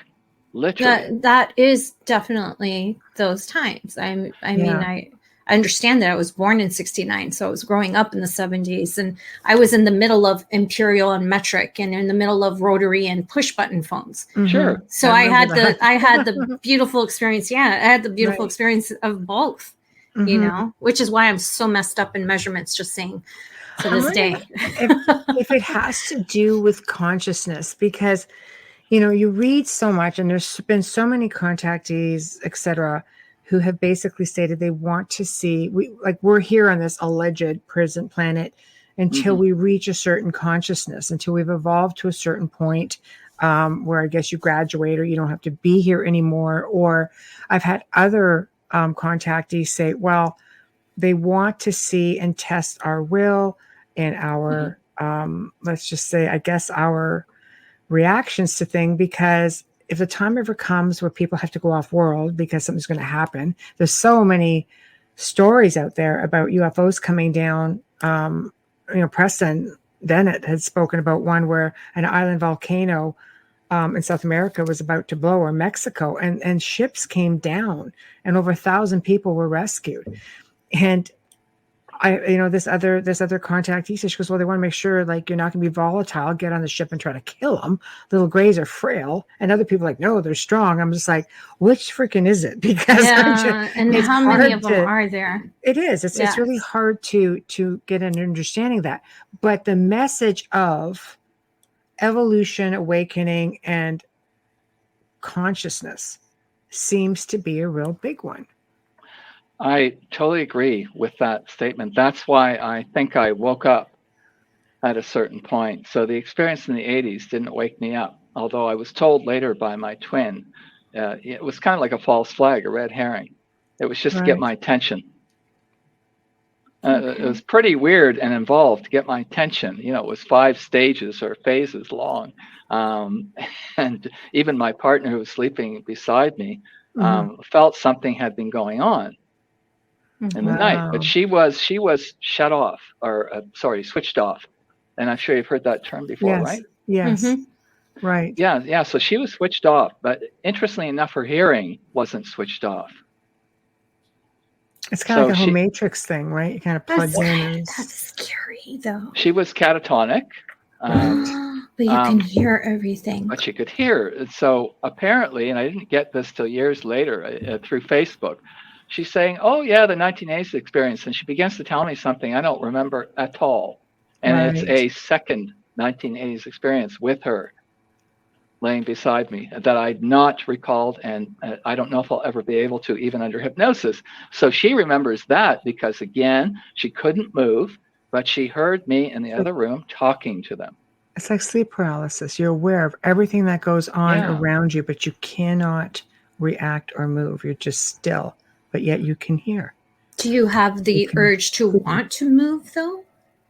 Literally. That is definitely those times. I mean, I understand that I was born in 1969, so I was growing up in the 70s, and I was in the middle of Imperial and Metric, and in the middle of rotary and push button phones. Sure. So I had the beautiful experience. Yeah, I had the beautiful experience of both, which is why I'm so messed up in measurements, just saying, to this day. if it has to do with consciousness, because, you read so much, and there's been so many contactees, etc., who have basically stated they want to see, we're here on this alleged prison planet until we reach a certain consciousness, until we've evolved to a certain point where I guess you graduate or you don't have to be here anymore. Or I've had other contactees say, well, they want to see and test our will and our, let's just say, I guess, our reactions to things, because if the time ever comes where people have to go off world because something's going to happen, there's so many stories out there about UFOs coming down. Preston Dennett had spoken about one where an island volcano in South America was about to blow, or Mexico, and ships came down and over 1,000 people were rescued. And this other contactee says, she goes, well, they want to make sure like you're not going to be volatile, get on the ship and try to kill them. Little grays are frail. And other people are like, no, they're strong. I'm just like, which freaking is it? Because and how many of them are there? It is. It's really hard to get an understanding of that. But the message of evolution, awakening, and consciousness seems to be a real big one. I totally agree with that statement. That's why I think I woke up at a certain point. So the experience in the 80s didn't wake me up, although I was told later by my twin, it was kind of like a false flag, a red herring. It was just to get my attention. It was pretty weird and involved to get my attention. It was 5 stages or phases long. And even my partner who was sleeping beside me felt something had been going on in the night, but she was shut off, or switched off. And I'm sure you've heard that term before, right? Yes. Right. Yeah. So she was switched off, but interestingly enough, her hearing wasn't switched off. It's kind of like a whole Matrix thing, right? You kind of plugs in. That's scary, though. She was catatonic. But you can hear everything. But you could hear. And so apparently, and I didn't get this till years later through Facebook, she's saying, oh, yeah, the 1980s experience. And she begins to tell me something I don't remember at all. And it's a second 1980s experience with her laying beside me that I'd not recalled. And I don't know if I'll ever be able to, even under hypnosis. So she remembers that because, again, she couldn't move, but she heard me in the other room talking to them. It's like sleep paralysis. You're aware of everything that goes on around you, but you cannot react or move. You're just still, but yet you can hear. Do you have the urge to want to move, though?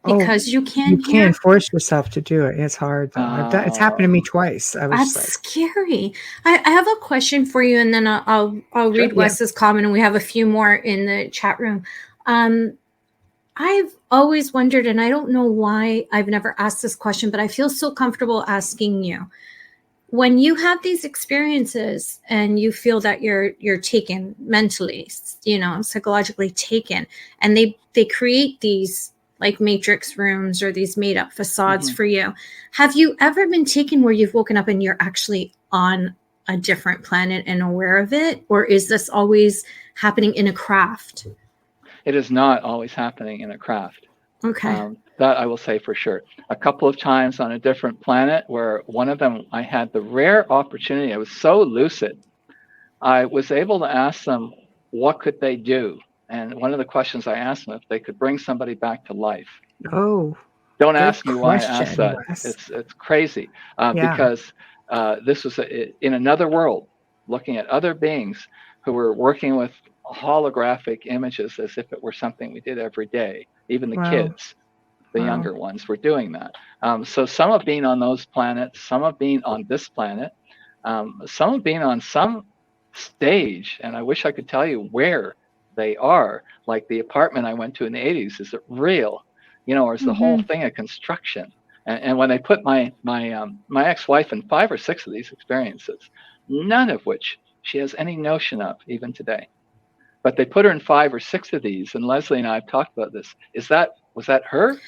Because you can't You can't force yourself to do it. It's hard, though. It's happened to me twice. That's scary. I have a question for you, and then I'll read Wes's comment, and we have a few more in the chat room. I've always wondered, and I don't know why I've never asked this question, but I feel so comfortable asking you. When you have these experiences and you feel that you're taken mentally, psychologically taken, and they create these like matrix rooms or these made up facades for you. Have you ever been taken where you've woken up and you're actually on a different planet and aware of it? Or is this always happening in a craft? It is not always happening in a craft. Okay. That I will say for sure. A couple of times on a different planet, where one of them I had the rare opportunity, I was so lucid, I was able to ask them what could they do. And one of the questions I asked them, if they could bring somebody back to life. Oh, don't ask me why I asked that. It's crazy because this was in another world, looking at other beings who were working with holographic images as if it were something we did every day. Even the kids, the younger ones, were doing that. So some have been on those planets, some have been on this planet, some have been on some stage, and I wish I could tell you where they are. Like the apartment I went to in the 80s, is it real? Or is the whole thing a construction? And when they put my ex-wife in 5 or 6 of these experiences, none of which she has any notion of even today, but they put her in 5 or 6 of these, and Leslie and I have talked about this. Was that her?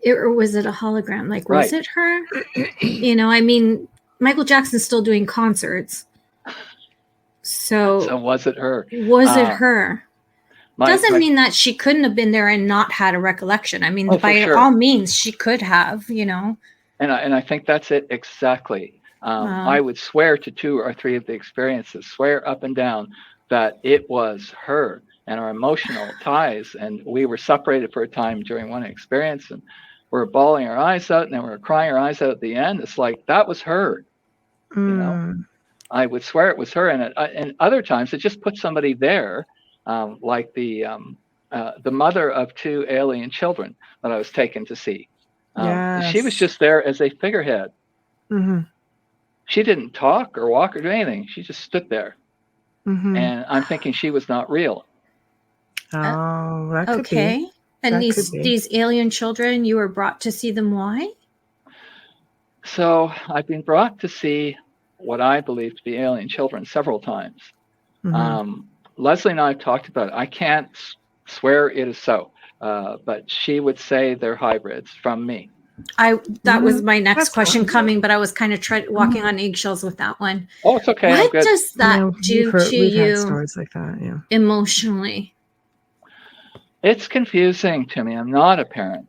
Or was it a hologram? Like, was it her? I mean, Michael Jackson's still doing concerts. So was it her? Was it her? Doesn't mean that she couldn't have been there and not had a recollection. I mean, by all means, she could have, And I think that's it exactly. I would swear to 2 or 3 of the experiences, swear up and down that it was her and our emotional ties. And we were separated for a time during one experience, and we were bawling our eyes out, and then we were crying our eyes out at the end. It's like, that was her. You know, I would swear it was her, and other times it just put somebody there, like the mother of 2 alien children that I was taken to see. She was Yes. just there as a figurehead. Mm-hmm. She didn't talk or walk or do anything. She just stood there. Mm-hmm. And I'm thinking she was not real. Oh, that could be. Okay. And That could be. these alien children, you were brought to see them. Why? So I've been brought to see what I believe to be alien children several times. Mm-hmm. Leslie and I have talked about it. I can't swear it is so, but she would say they're hybrids from me. That was my next That's question fine. coming, but I was kind of walking on eggshells with that one. Oh, it's okay. I'm What good. does that do to we've had you stories like that, yeah. emotionally? It's confusing to me. I'm not a parent.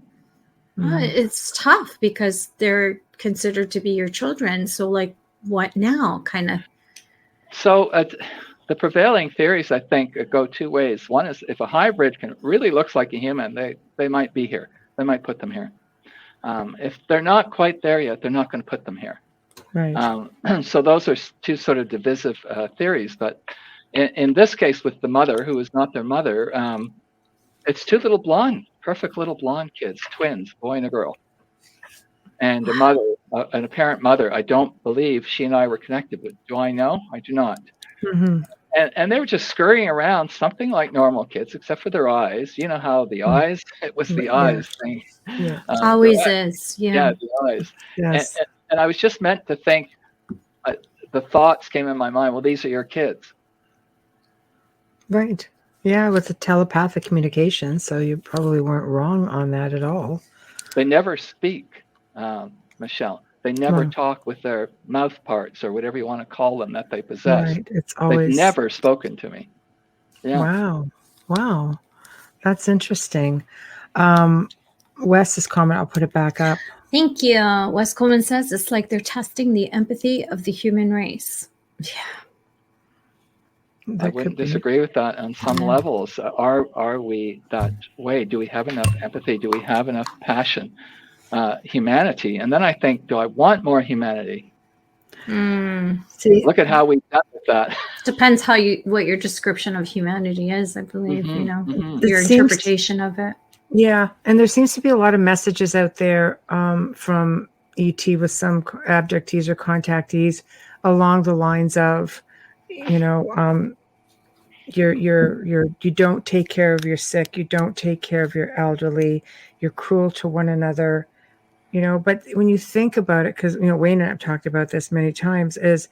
It's tough because they're considered to be your children. So, like, what now? Kind of. So the prevailing theories, I think, go 2 ways. One is if a hybrid really looks like a human, they might be here. They might put them here. If they're not quite there yet, they're not going to put them here. Right. So those are 2 sort of divisive theories. But in this case, with the mother, who is not their mother, it's 2 little perfect little blonde kids, twins, boy and a girl. And a mother, an apparent mother. I don't believe she and I were connected, but do I know? I do not. Mm-hmm. And they were just scurrying around, something like normal kids, except for their eyes. You know how the eyes, it was the eyes thing. Yeah. Always is. Yeah. The eyes. Yes. And I was just meant to think, the thoughts came in my mind, well, these are your kids. Right. Yeah, with the telepathic communication, so you probably weren't wrong on that at all. They never speak, Michelle. They never Wow. talk with their mouth parts or whatever you want to call them that they possess. Right. It's always They've never spoken to me. Yeah. Wow. That's interesting. Wes's comment, I'll put it back up. Thank you. Wes Coleman says it's like they're testing the empathy of the human race. Yeah. I wouldn't disagree with that on some levels. Are we that way? Do we have enough empathy? Do we have enough passion, humanity? And then I think, do I want more humanity? See, Look at how we've done with that. Depends what your description of humanity is, I believe, your It seems- interpretation of it. yeah, and there seems to be a lot of messages out there from ET with some abductees or contactees along the lines of, you don't take care of your sick, you don't take care of your elderly, you're cruel to one another, but when you think about it, because Wayne and I have talked about this many times, is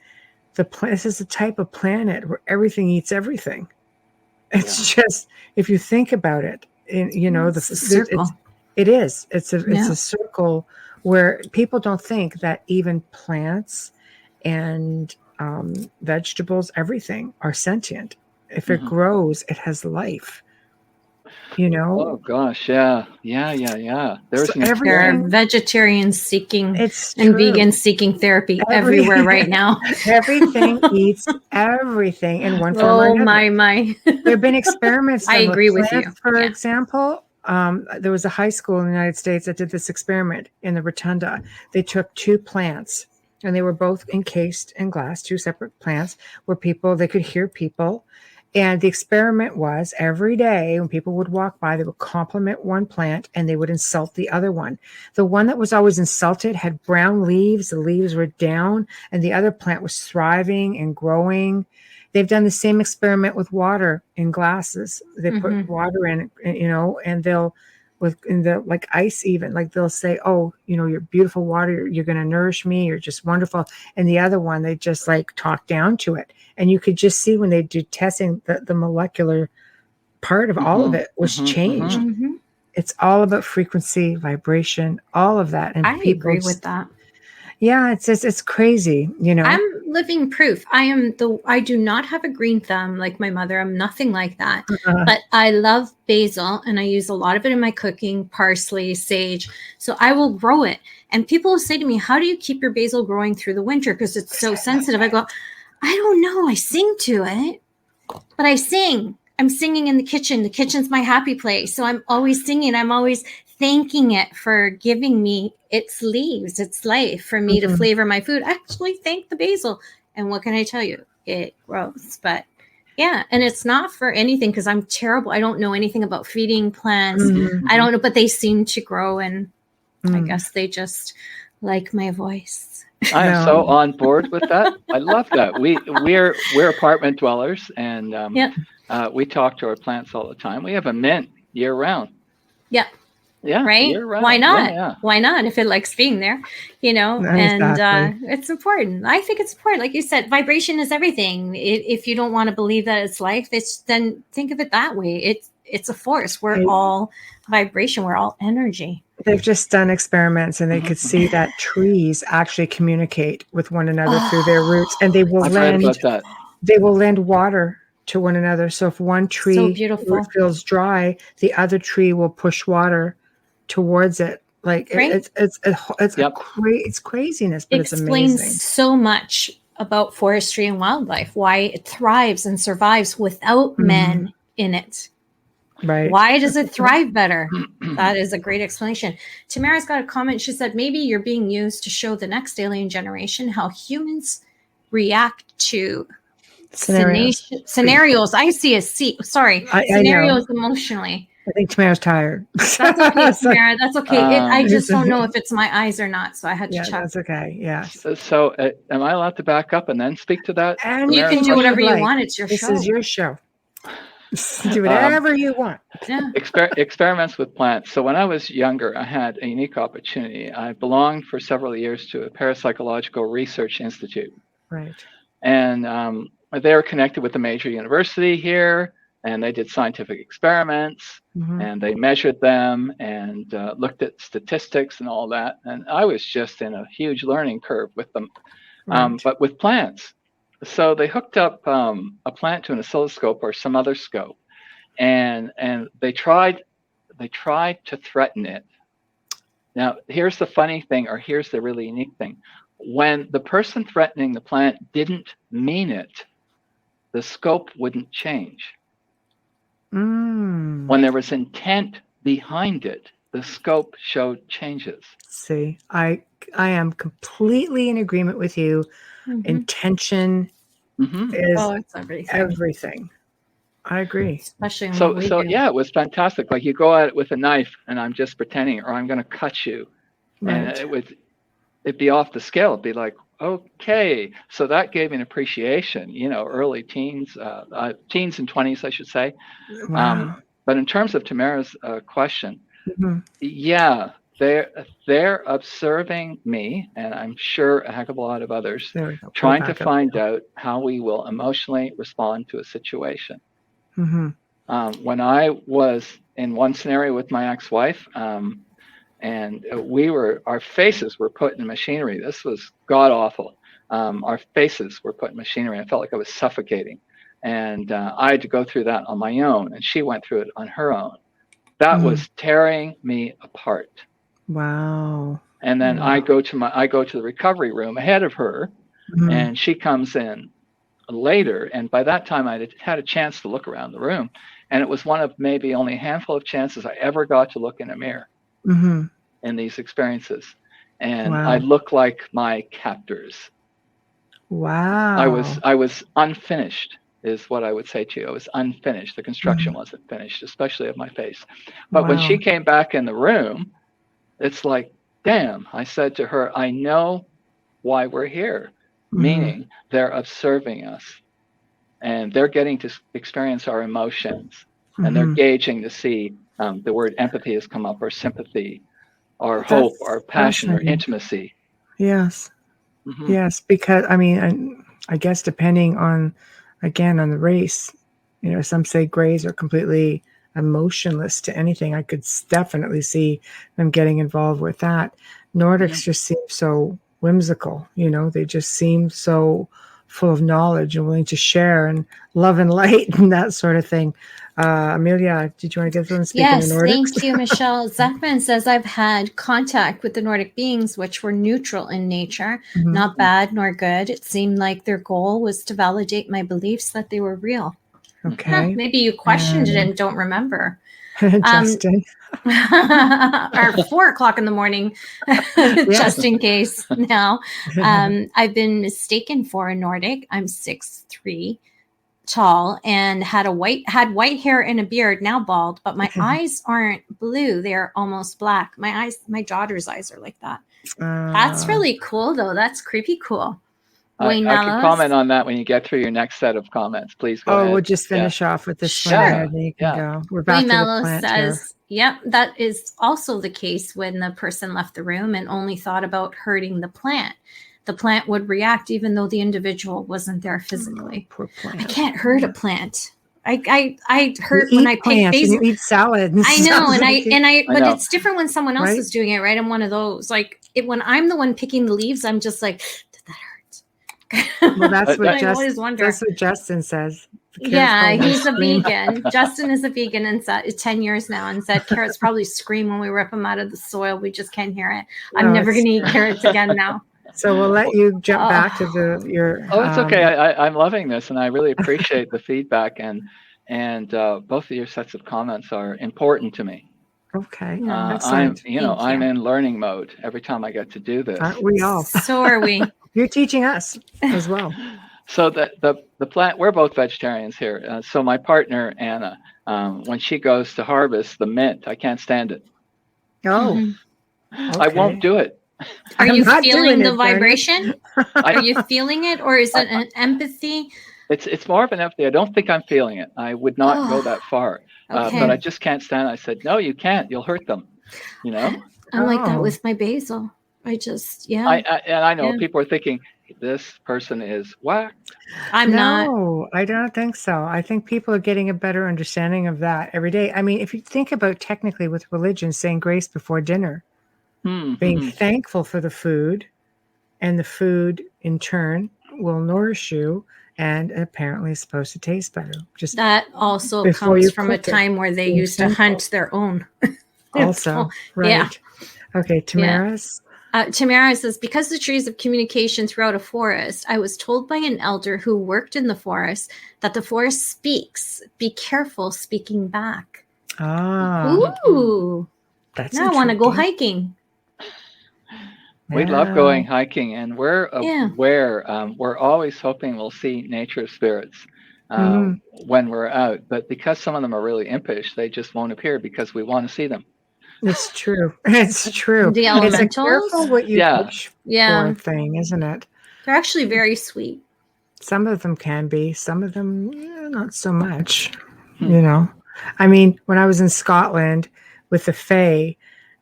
this is the type of planet where everything eats everything. It's just, if you think about it, It's a circle. It's a circle where people don't think that even plants and vegetables, everything are sentient. If it grows, it has life. Oh gosh, yeah. There's There are vegetarians seeking and true. vegans seeking therapy everywhere right now. Everything eats everything in one form or Oh another. my! There have been experiments. I done agree with plants, you. For Yeah. example, there was a high school in the United States that did this experiment in the Rotunda. They took 2 plants, and they were both encased in glass, 2 separate plants, where they could hear people. And the experiment was every day when people would walk by, they would compliment one plant and they would insult the other one. The one that was always insulted had brown leaves. The leaves were down, and the other plant was thriving and growing. They've done the same experiment with water in glasses. They put water in, and they'll, like ice even, like they'll say, oh, your beautiful water, you're going to nourish me, you're just wonderful. And the other one, they just like talk down to it. And you could just see when they do testing, the molecular part of all of it was changed. It's all about frequency, vibration, all of that. And I agree with that. Yeah, it's crazy, I'm living proof. I do not have a green thumb like my mother. I'm nothing like that. But I love basil, and I use a lot of it in my cooking, parsley, sage. So I will grow it. And people will say to me, how do you keep your basil growing through the winter? Because it's so sensitive. I go, I don't know. I sing to it, but I sing. I'm singing in the kitchen. The kitchen's my happy place. So I'm always singing. I'm always thanking it for giving me its leaves, its life for me to flavor my food. I actually thank the basil. And what can I tell you? It grows. But yeah, and it's not for anything because I'm terrible. I don't know anything about feeding plants. I don't know, but they seem to grow, and I guess they just like my voice. I am so on board with that. I love that. We're apartment dwellers, and we talk to our plants all the time. We have a mint year round. Yeah. Yeah. Right. Year round. Why not? Yeah. Why not? If it likes being there, and it's important. I think it's important. Like you said, vibration is everything. If you don't want to believe that it's life, then think of it that way. It's a force. We're all vibration. We're all energy. They've just done experiments, and they could see that trees actually communicate with one another through their roots, and they will lend water to one another. So if one tree feels dry, the other tree will push water towards it. Like it's craziness, but it's amazing. Explains so much about forestry and wildlife, why it thrives and survives without men in it. Right. Why does it thrive better? That is a great explanation. Tamara's got a comment. She said, maybe you're being used to show the next alien generation how humans react to scenarios. I see a C. Sorry. Scenarios emotionally. I think Tamara's tired. That's okay, Tamara. That's okay. I just don't know if it's my eyes or not. So I had to check. That's okay. Yeah. So am I allowed to back up and then speak to that? And you can do whatever you want. It's your show. This is your show. Do whatever you want. Yeah. Experiments with plants. So when I was younger, I had a unique opportunity. I belonged for several years to a parapsychological research institute. Right. And they were connected with a major university here, and they did scientific experiments, and they measured them and looked at statistics and all that. And I was just in a huge learning curve with them, but with plants. So they hooked up a plant to an oscilloscope or some other scope, and they tried to threaten it. Now, here's the funny thing, or here's the really unique thing. When the person threatening the plant didn't mean it, the scope wouldn't change. When there was intent behind it, the scope showed changes. See, I am completely in agreement with you. Intention is everything. I agree. Especially so it was fantastic. Like you go at it with a knife, and I'm just pretending, or I'm going to cut you, and it'd be off the scale. It'd be like, okay, so that gave me an appreciation. Early teens, teens and 20s, I should say. Wow. But in terms of Tamara's question, they're observing me, and I'm sure a heck of a lot of others, trying to find out how we will emotionally respond to a situation. When I was in one scenario with my ex-wife, and our faces were put in machinery. This was god awful. Our faces were put in machinery. I felt like I was suffocating, and I had to go through that on my own, and she went through it on her own. That was tearing me apart. Wow. And then I go to the recovery room ahead of her, and she comes in later. And by that time, I had a chance to look around the room, and it was one of maybe only a handful of chances I ever got to look in a mirror in these experiences. And I look like my captors. Wow. I was unfinished, is what I would say to you. I was unfinished. The construction wasn't finished, especially of my face. But when she came back in the room, it's like, damn, I said to her, I know why we're here, meaning they're observing us, and they're getting to experience our emotions, and they're gauging to see the word empathy has come up, or sympathy, or hope, or passion, or intimacy. Yes. Yes, because I guess depending on the race, some say grays are completely emotionless to anything. I could definitely see them getting involved with that. Nordics just seem so whimsical, they just seem so full of knowledge and willing to share and love and light and that sort of thing. Amelia, did you want to get them speaking Yes, in Nordics? thank you, Michelle. Zachman says, I've had contact with the Nordic beings, which were neutral in nature, not bad nor good. It seemed like their goal was to validate my beliefs that they were real. Okay. Maybe you questioned it and don't remember. Justin. Or 4 o'clock in the morning, just in case. Now, I've been mistaken for a Nordic. I'm 6'3" tall and had white hair and a beard, now bald, but my eyes aren't blue. They're almost black. My daughter's eyes are like that. That's really cool though. That's creepy cool. I can comment on that when you get through your next set of comments. Please go ahead. We'll just finish off with this one, and then you can go. We're back to the plant says, yep, that is also the case when the person left the room and only thought about hurting the plant. The plant would react even though the individual wasn't there physically. Poor plant. I can't hurt a plant. I hurt when I pick basil. You eat salad. I know, but it's different when someone else is doing it, right? I'm one of those. Like when I'm the one picking the leaves, I'm just like, did that hurt? Well, that's what Justin says. Yeah, he's a vegan. Justin is a vegan and 10 years now, and said carrots probably scream when we rip them out of the soil. We just can't hear it. I'm never going to eat carrots again now. So we'll let you jump back to your. Oh, it's okay. I'm loving this, and I really appreciate the feedback, and both of your sets of comments are important to me. Okay. I'm in learning mode every time I get to do this. Aren't we all? So are we. You're teaching us as well. So the plant, we're both vegetarians here. So my partner Anna, when she goes to harvest the mint, I can't stand it. Oh. Mm-hmm. I won't do it. Are you feeling the vibration? Are you feeling it, or is it an empathy? It's more of an empathy. I don't think I'm feeling it. I would not go that far, but I just can't stand it. I said, no, you can't. You'll hurt them. You know. I'm like that with my basil. I just I know people are thinking this person is whacked. I'm not. No, I don't think so. I think people are getting a better understanding of that every day. I mean, if you think about technically with religion, saying grace before dinner. Being thankful for the food, and the food in turn will nourish you, and apparently is supposed to taste better. Just that also comes from a time where they used to hunt their own. Also, right? Yeah. Okay, Tamara's. Tamara says, because the trees have communication throughout a forest, I was told by an elder who worked in the forest that the forest speaks. Be careful speaking back. Ooh, that's now I want to go hiking. We love going hiking, and we're aware. We're always hoping we'll see nature spirits when we're out. But because some of them are really impish, they just won't appear because we want to see them. It's true. It's true. The elementals. It's a careful what you wish for thing, isn't it? They're actually very sweet. Some of them can be. Some of them, not so much. You know, I mean, when I was in Scotland with the Fae,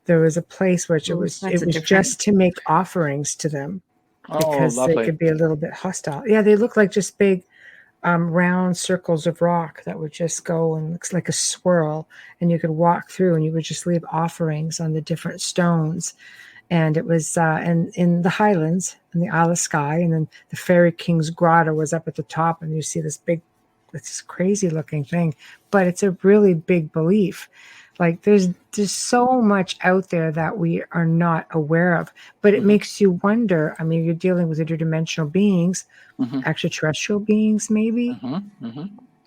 there was a place which it was just to make offerings to them because they could be a little bit hostile. Yeah, they look like just big round circles of rock that would just go and looks like a swirl, and you could walk through and you would just leave offerings on the different stones. And it was in the Highlands in the Isle of Skye, and then the Fairy King's Grotto was up at the top, and you see this crazy looking thing, but it's a really big belief. Like there's so much out there that we are not aware of, but it makes you wonder. I mean, you're dealing with interdimensional beings, extraterrestrial beings, maybe,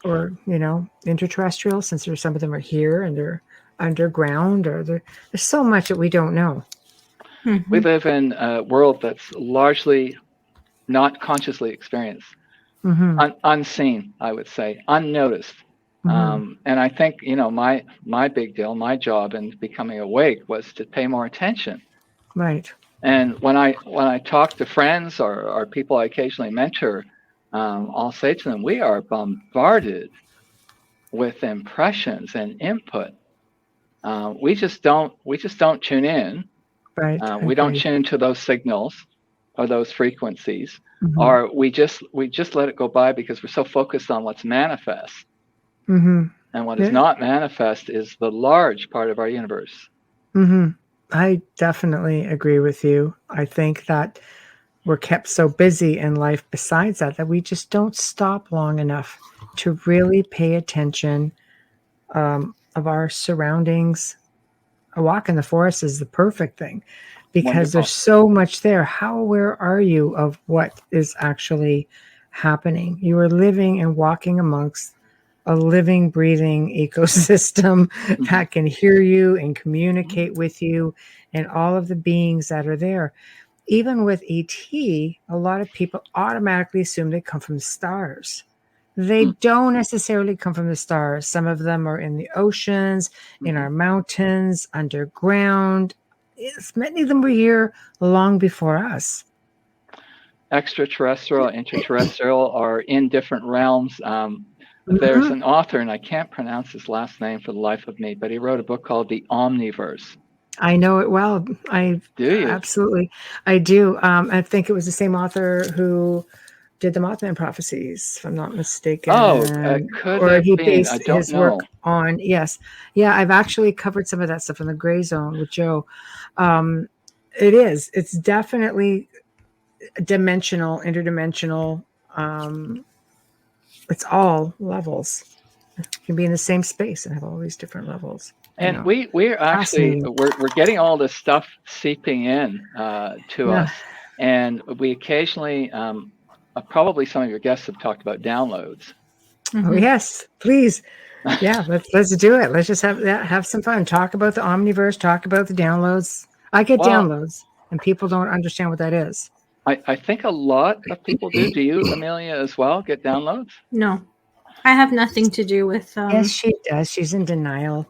or interterrestrial, since some of them are here and they're underground, or there's so much that we don't know. We live in a world that's largely not consciously experienced, unseen, I would say, unnoticed. And I think, my big deal, my job in becoming awake was to pay more attention. Right. And when I talk to friends or people I occasionally mentor, I'll say to them, we are bombarded with impressions and input. We just don't tune in. Right. We don't tune to those signals or those frequencies, or we just let it go by because we're so focused on what's manifest. And what is not manifest is the large part of our universe. I definitely agree with you. I think that we're kept so busy in life besides that we just don't stop long enough to really pay attention of our surroundings. A walk in the forest is the perfect thing because there's so much there. How aware are you of what is actually happening? You are living and walking amongst a living, breathing ecosystem that can hear you and communicate with you and all of the beings that are there. Even with ET, a lot of people automatically assume they come from the stars. They don't necessarily come from the stars. Some of them are in the oceans, in our mountains, underground. Many of them were here long before us. Extraterrestrial, interterrestrial are in different realms. There's an author, and I can't pronounce his last name for the life of me, but he wrote a book called The Omniverse. I know it well. Do you? Absolutely. I do. I think it was the same author who did the Mothman prophecies, if I'm not mistaken. Could or have he been. based I don't his know. work on, yes. Yeah, I've actually covered some of that stuff in the Gray Zone with Joe. It's definitely dimensional, interdimensional. It's all levels. You can be in the same space and have all these different levels. And we're actually we're getting all this stuff seeping in to us, and we occasionally probably some of your guests have talked about downloads. Oh yes, please. Yeah, let's do it. Let's just have some fun. Talk about the Omniverse. Talk about the downloads. I get downloads, and people don't understand what that is. I think a lot of people do. Do you, Amelia, as well, get downloads? No, I have nothing to do with. Yes, she does. She's in denial.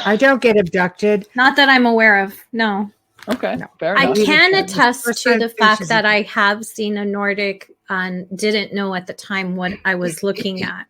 I don't get abducted. Not that I'm aware of. No. Okay, No. fair I enough. can attest to the fact that I have seen a Nordic and didn't know at the time what I was looking at.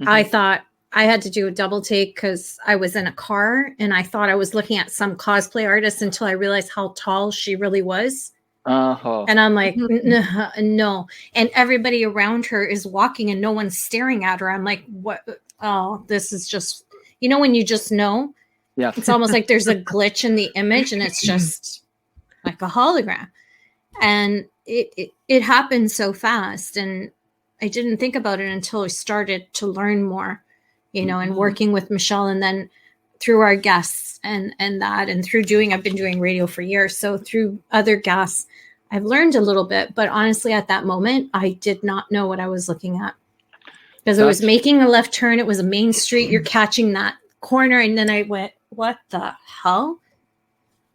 I thought I had to do a double take because I was in a car and I thought I was looking at some cosplay artist until I realized how tall she really was. And I'm like, no. And everybody around her is walking and no one's staring at her. I'm like, what? Oh, this is just, when you just know. Yeah. It's almost like there's a glitch in the image and it's just like a hologram. And it happened so fast. And I didn't think about it until I started to learn more, and working with Michelle, and then through our guests and through I've been doing radio for years. So through other guests, I've learned a little bit, but honestly, at that moment, I did not know what I was looking at because I was making a left turn. It was a main street. You're catching that corner. And then I went, what the hell?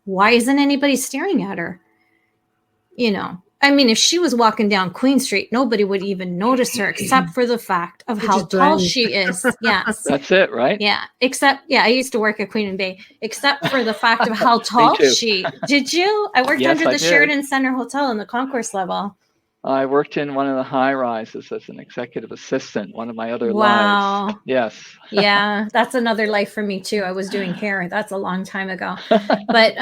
Why isn't anybody staring at her? I mean, if she was walking down Queen Street, nobody would even notice her except for the fact of how tall she is. Yes. That's it, right? Yeah. I used to work at Queen and Bay, except for the fact of how tall she. Did you? I worked under the Sheridan Center Hotel in the concourse level. I worked in one of the high rises as an executive assistant, one of my other lives. Yes. Yeah, that's another life for me too. I was doing hair. That's a long time ago. But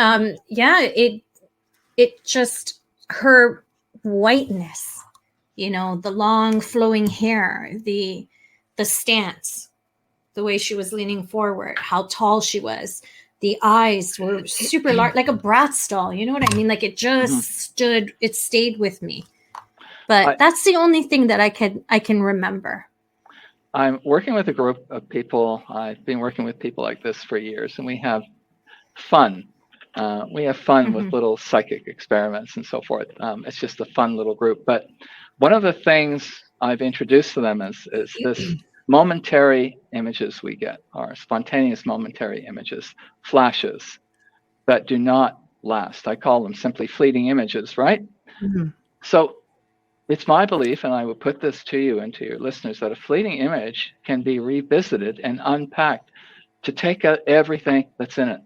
it just, her whiteness, the long flowing hair, the stance, the way she was leaning forward, how tall she was. The eyes were super large, like a Bratz doll. You know what I mean? Like it just it stayed with me. But that's the only thing that I can remember. I'm working with a group of people. I've been working with people like this for years, and we have fun. With little psychic experiments and so forth. It's just a fun little group. But one of the things I've introduced to them is this momentary images we get, or spontaneous momentary images, flashes that do not last. I call them simply fleeting images, right? So it's my belief, and I will put this to you and to your listeners, that a fleeting image can be revisited and unpacked to take out everything that's in it.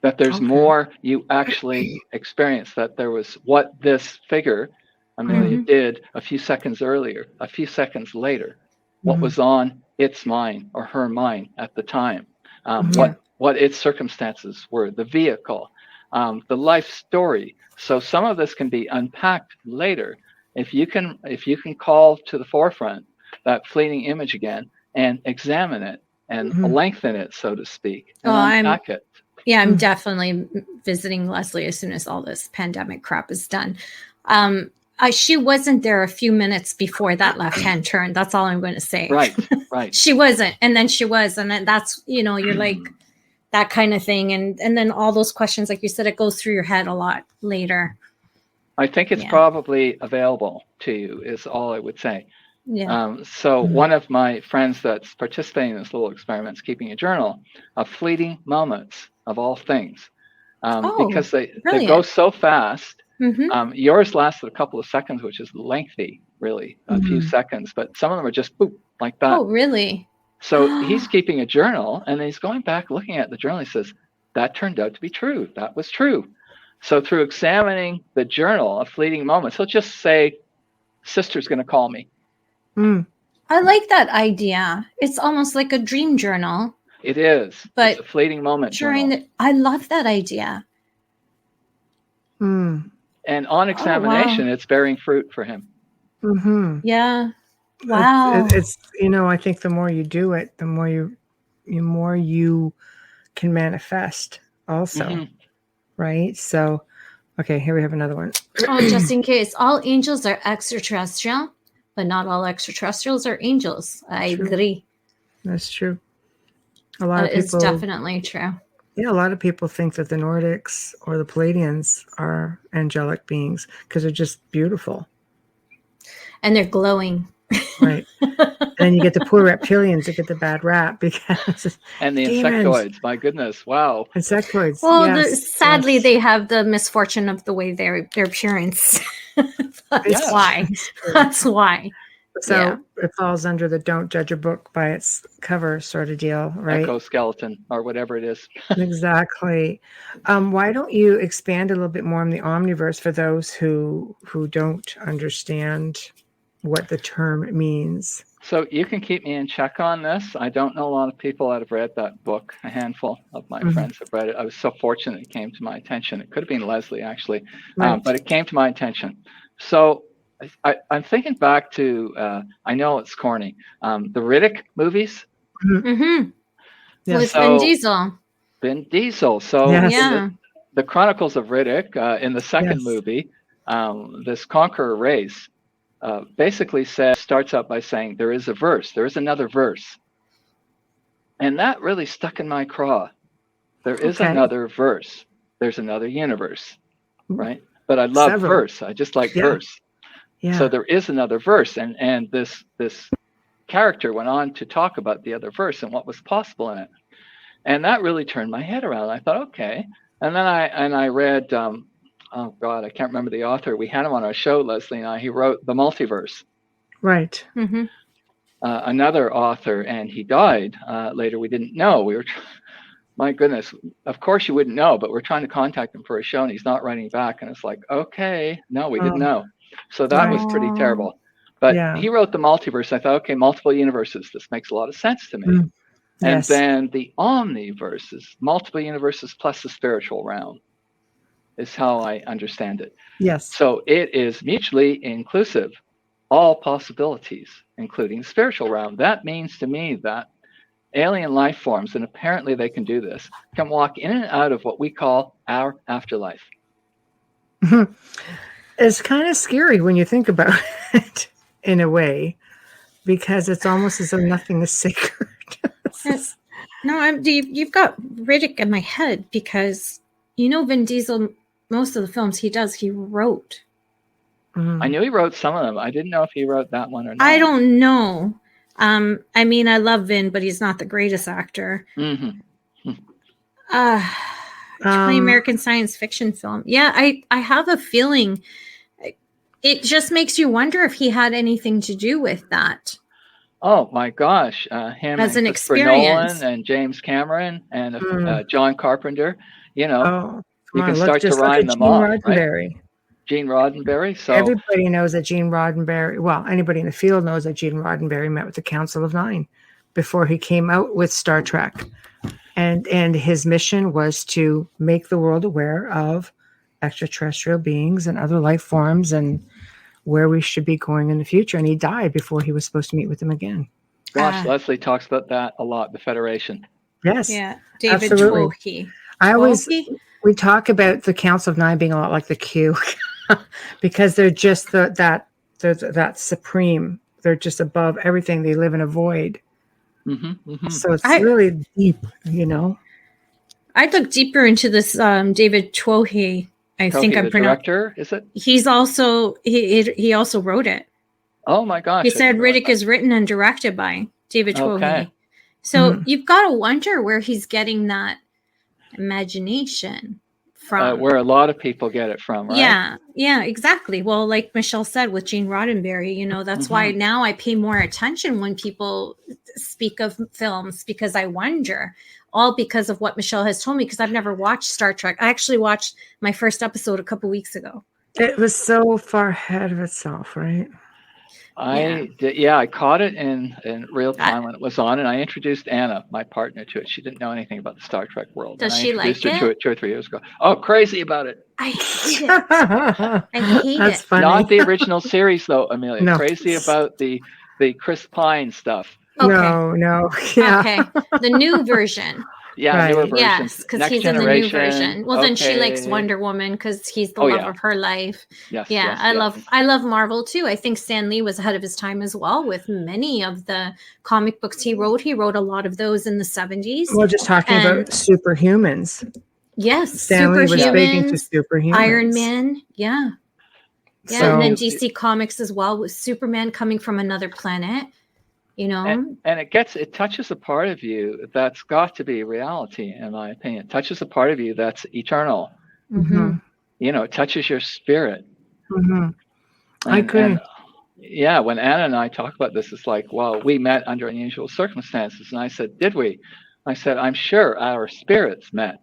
That there's more you actually experience, that there was what this figure, Amelia, did a few seconds earlier, a few seconds later, what was on its mind or her mind at the time, what its circumstances were, the vehicle, the life story. So some of this can be unpacked later if you can call to the forefront that fleeting image again and examine it and lengthen it, so to speak, and unpack it. Yeah, I'm definitely visiting Leslie as soon as all this pandemic crap is done. She wasn't there a few minutes before that left-hand turn. That's all I'm going to say. Right. She wasn't, and then she was, and then that's, you're like that kind of thing. And then all those questions, like you said, it goes through your head a lot later. I think it's probably available to you, is all I would say. Yeah. So one of my friends that's participating in this little experiment is keeping a journal of fleeting moments of all things, because they go brilliant. so fast. Mm-hmm. Yours lasted a couple of seconds, which is lengthy, really, a few seconds, but some of them are just boop, like that. Oh, really? So he's keeping a journal, and he's going back looking at the journal. He says, that turned out to be true. That was true. So through examining the journal of fleeting moments, he'll just say, sister's going to call me. I like that idea. It's almost like a dream journal. It is. But it's a fleeting moment journal. I love that idea. And on examination, wow. it's bearing fruit for him. Yeah. Wow. It's I think the more you do it, the more you can manifest also. Right? So, okay, here we have another one. Just in case, all angels are extraterrestrial, but not all extraterrestrials are angels. I agree. That's true. A lot of people. It's definitely true. Yeah, a lot of people think that the Nordics or the Palladians are angelic beings because they're just beautiful. And they're glowing. Right. And then you get the poor reptilians that get the bad rap because and the demons. Insectoids, my goodness, wow. Insectoids. Well, yes, sadly, they have the misfortune of the way their appearance. That's why. That's why. So it falls under the don't judge a book by its cover sort of deal, right? Exoskeleton or whatever it is. Exactly. Why don't you expand a little bit more on the omniverse for those who don't understand what the term means? So you can keep me in check on this. I don't know a lot of people that have read that book. A handful of my friends have read it. I was so fortunate it came to my attention. It could have been Leslie, actually, but it came to my attention. So I'm thinking back to, I know it's corny, the Riddick movies. With So, Vin Diesel. Vin Diesel. So the Chronicles of Riddick, in the second movie, this conqueror race basically starts out by saying there is another verse. And that really stuck in my craw. There is another verse. There's another universe, right? But I love verse. I just like verse. Yeah. So there is another verse, and this character went on to talk about the other verse and what was possible in it, and that really turned my head around. I thought, okay, and then I read, oh God, I can't remember the author. We had him on our show, Leslie and I. He wrote The Multiverse. Right. Another author, and he died later. We didn't know. We were, my goodness. Of course you wouldn't know, but we're trying to contact him for a show, and he's not writing back. And it's like, okay, no, we didn't know. So that was pretty terrible. But he wrote The Multiverse. I thought, okay, multiple universes. This makes a lot of sense to me. And then the omniverses, multiple universes plus the spiritual realm, is how I understand it. Yes. So it is mutually inclusive, all possibilities, including the spiritual realm. That means to me that alien life forms, and apparently they can do this, can walk in and out of what we call our afterlife. It's kind of scary when you think about it in a way, because it's almost as though nothing is sacred. No, you've got Riddick in my head because Vin Diesel, most of the films he wrote. I knew he wrote some of them. I didn't know if he wrote that one or not. I don't know. I mean, I love Vin, but he's not the greatest actor. 20 American science fiction film. Yeah, I have a feeling it just makes you wonder if he had anything to do with that. Oh my gosh, him as and an Christopher experience. Nolan and James Cameron and John Carpenter. You can on, start to rhyme them off. Right? Gene Roddenberry. So everybody knows that Gene Roddenberry. Well, anybody in the field knows that Gene Roddenberry met with the Council of Nine before he came out with Star Trek, and his mission was to make the world aware of extraterrestrial beings and other life forms and where we should be going in the future. And he died before he was supposed to meet with them again. Gosh, Leslie talks about that a lot, the Federation. Yes. Yeah. David Twohy. We talk about the Council of Nine being a lot like the Q because they're just that supreme. They're just above everything. They live in a void. So it's really deep, I'd look deeper into this David Twohy. I think I'm the director, is it? He's also he also wrote it. Oh my gosh. He I said didn't realize Riddick is written and directed by David Twohy. Okay. So you've got to wonder where he's getting that imagination from. Where a lot of people get it from, right? Yeah, exactly. Well, like Michelle said with Gene Roddenberry, you know, that's why now I pay more attention when people speak of films, because I wonder, all because of what Michelle has told me, because I've never watched Star Trek. I actually watched my first episode a couple weeks ago. It was so far ahead of itself, right? I caught it in real time when it was on, and I introduced Anna, my partner, to it. She didn't know anything about the Star Trek world. Does and she I introduced like her to it 2 or 3 years ago. Oh, crazy about it. I hate it. I hate That's it. funny. Not the original series, though, Amelia. No. Crazy about the Chris Pine stuff. Okay. No. Yeah. Okay. The new version. Yeah, Right. newer versions. Yes, because Next he's in the new Generation. version. Well, then she likes Okay. Wonder Woman because he's the Oh, love yeah. of her life. Yes. Yeah, yes, I yes. love Marvel too. I think Stan Lee was ahead of his time as well with many of the comic books he wrote. He wrote a lot of those in the 70s. Well, just talking about superhumans. Yes, Stanley was speaking to Superhumans, superhumans. Iron Man. Yeah. Yeah, So- and then DC Comics as well with Superman coming from another planet. You know, And it touches a part of you that's got to be reality, in my opinion. It touches a part of you that's eternal. Mhm. You know, it touches your spirit. Mhm. I agree. And, yeah, when Anna and I talk about this, it's like, well, we met under unusual circumstances. And I said, did we? I said, I'm sure our spirits met.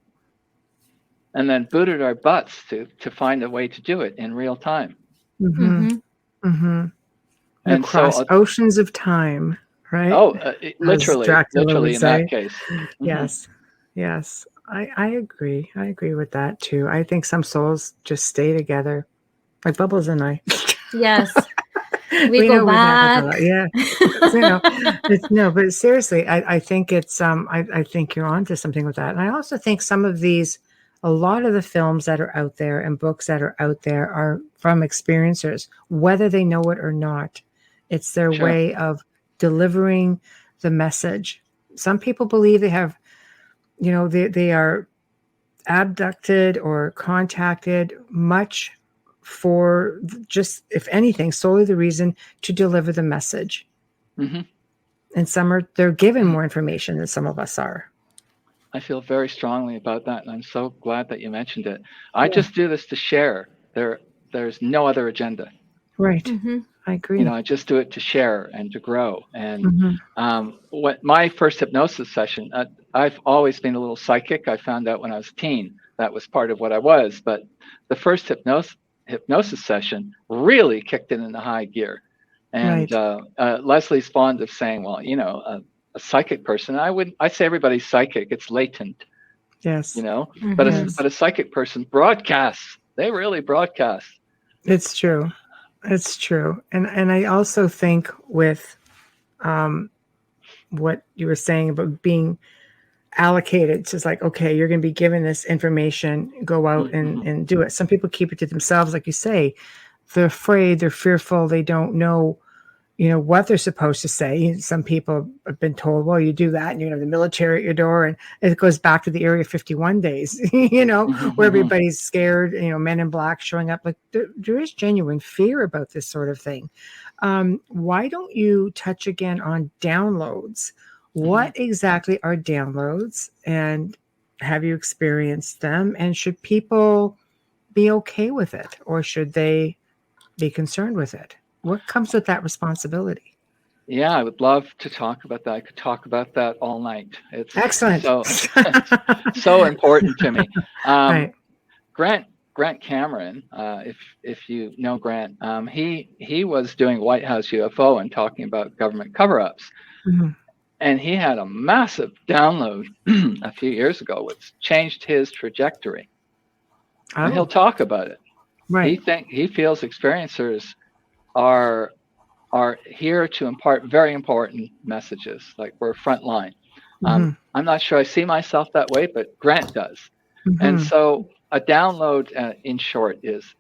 And then booted our butts to find a way to do it in real time. Mhm. Mhm. And Across so, oceans of time, right? literally Dracula would in say. that case. Mhm. Yes. I agree. I agree with that too. I think some souls just stay together, like Bubbles and I. yes. We go know we've had back. a lot. Yeah. But seriously, I think it's I think you're onto something with that. And I also think a lot of the films that are out there and books that are out there are from experiencers, whether they know it or not. It's their Sure. way of delivering the message. Some people believe they have, they are abducted or contacted much for just, if anything, solely the reason to deliver the message. Mm-hmm. And they're given more information than some of us are. I feel very strongly about that, and I'm so glad that you mentioned it. I just do this to share. There's no other agenda. Right. Mm-hmm. I agree. I just do it to share and to grow. And what my first hypnosis session, I've always been a little psychic. I found out when I was a teen that was part of what I was. But the first hypnosis session really kicked it into high gear. And Leslie's fond of saying, well, a psychic person. I'd say everybody's psychic. It's latent. Yes. But a psychic person broadcasts. They really broadcast. It's true. It's true. And I also think with what you were saying about being allocated, it's just like, okay, you're going to be given this information, go out and do it. Some people keep it to themselves. Like you say, they're afraid, they're fearful. They don't know, what they're supposed to say. Some people have been told, well, you do that and you have the military at your door. And it goes back to the Area 51 days, where everybody's scared, Men in Black showing up. Like there is genuine fear about this sort of thing. Why don't you touch again on downloads? What exactly are downloads, and have you experienced them? And should people be okay with it, or should they be concerned with it? What comes with that responsibility? Yeah, I would love to talk about that. I could talk about that all night. It's excellent. So important to me. Right. Grant Cameron, if you know Grant, he was doing White House UFO and talking about government cover-ups. Mm-hmm. And he had a massive download a few years ago, which changed his trajectory. Oh. And he'll talk about it. Right. He feels experiencers are here to impart very important messages, like we're frontline. I'm not sure I see myself that way, but Grant does. And so a download, in short, is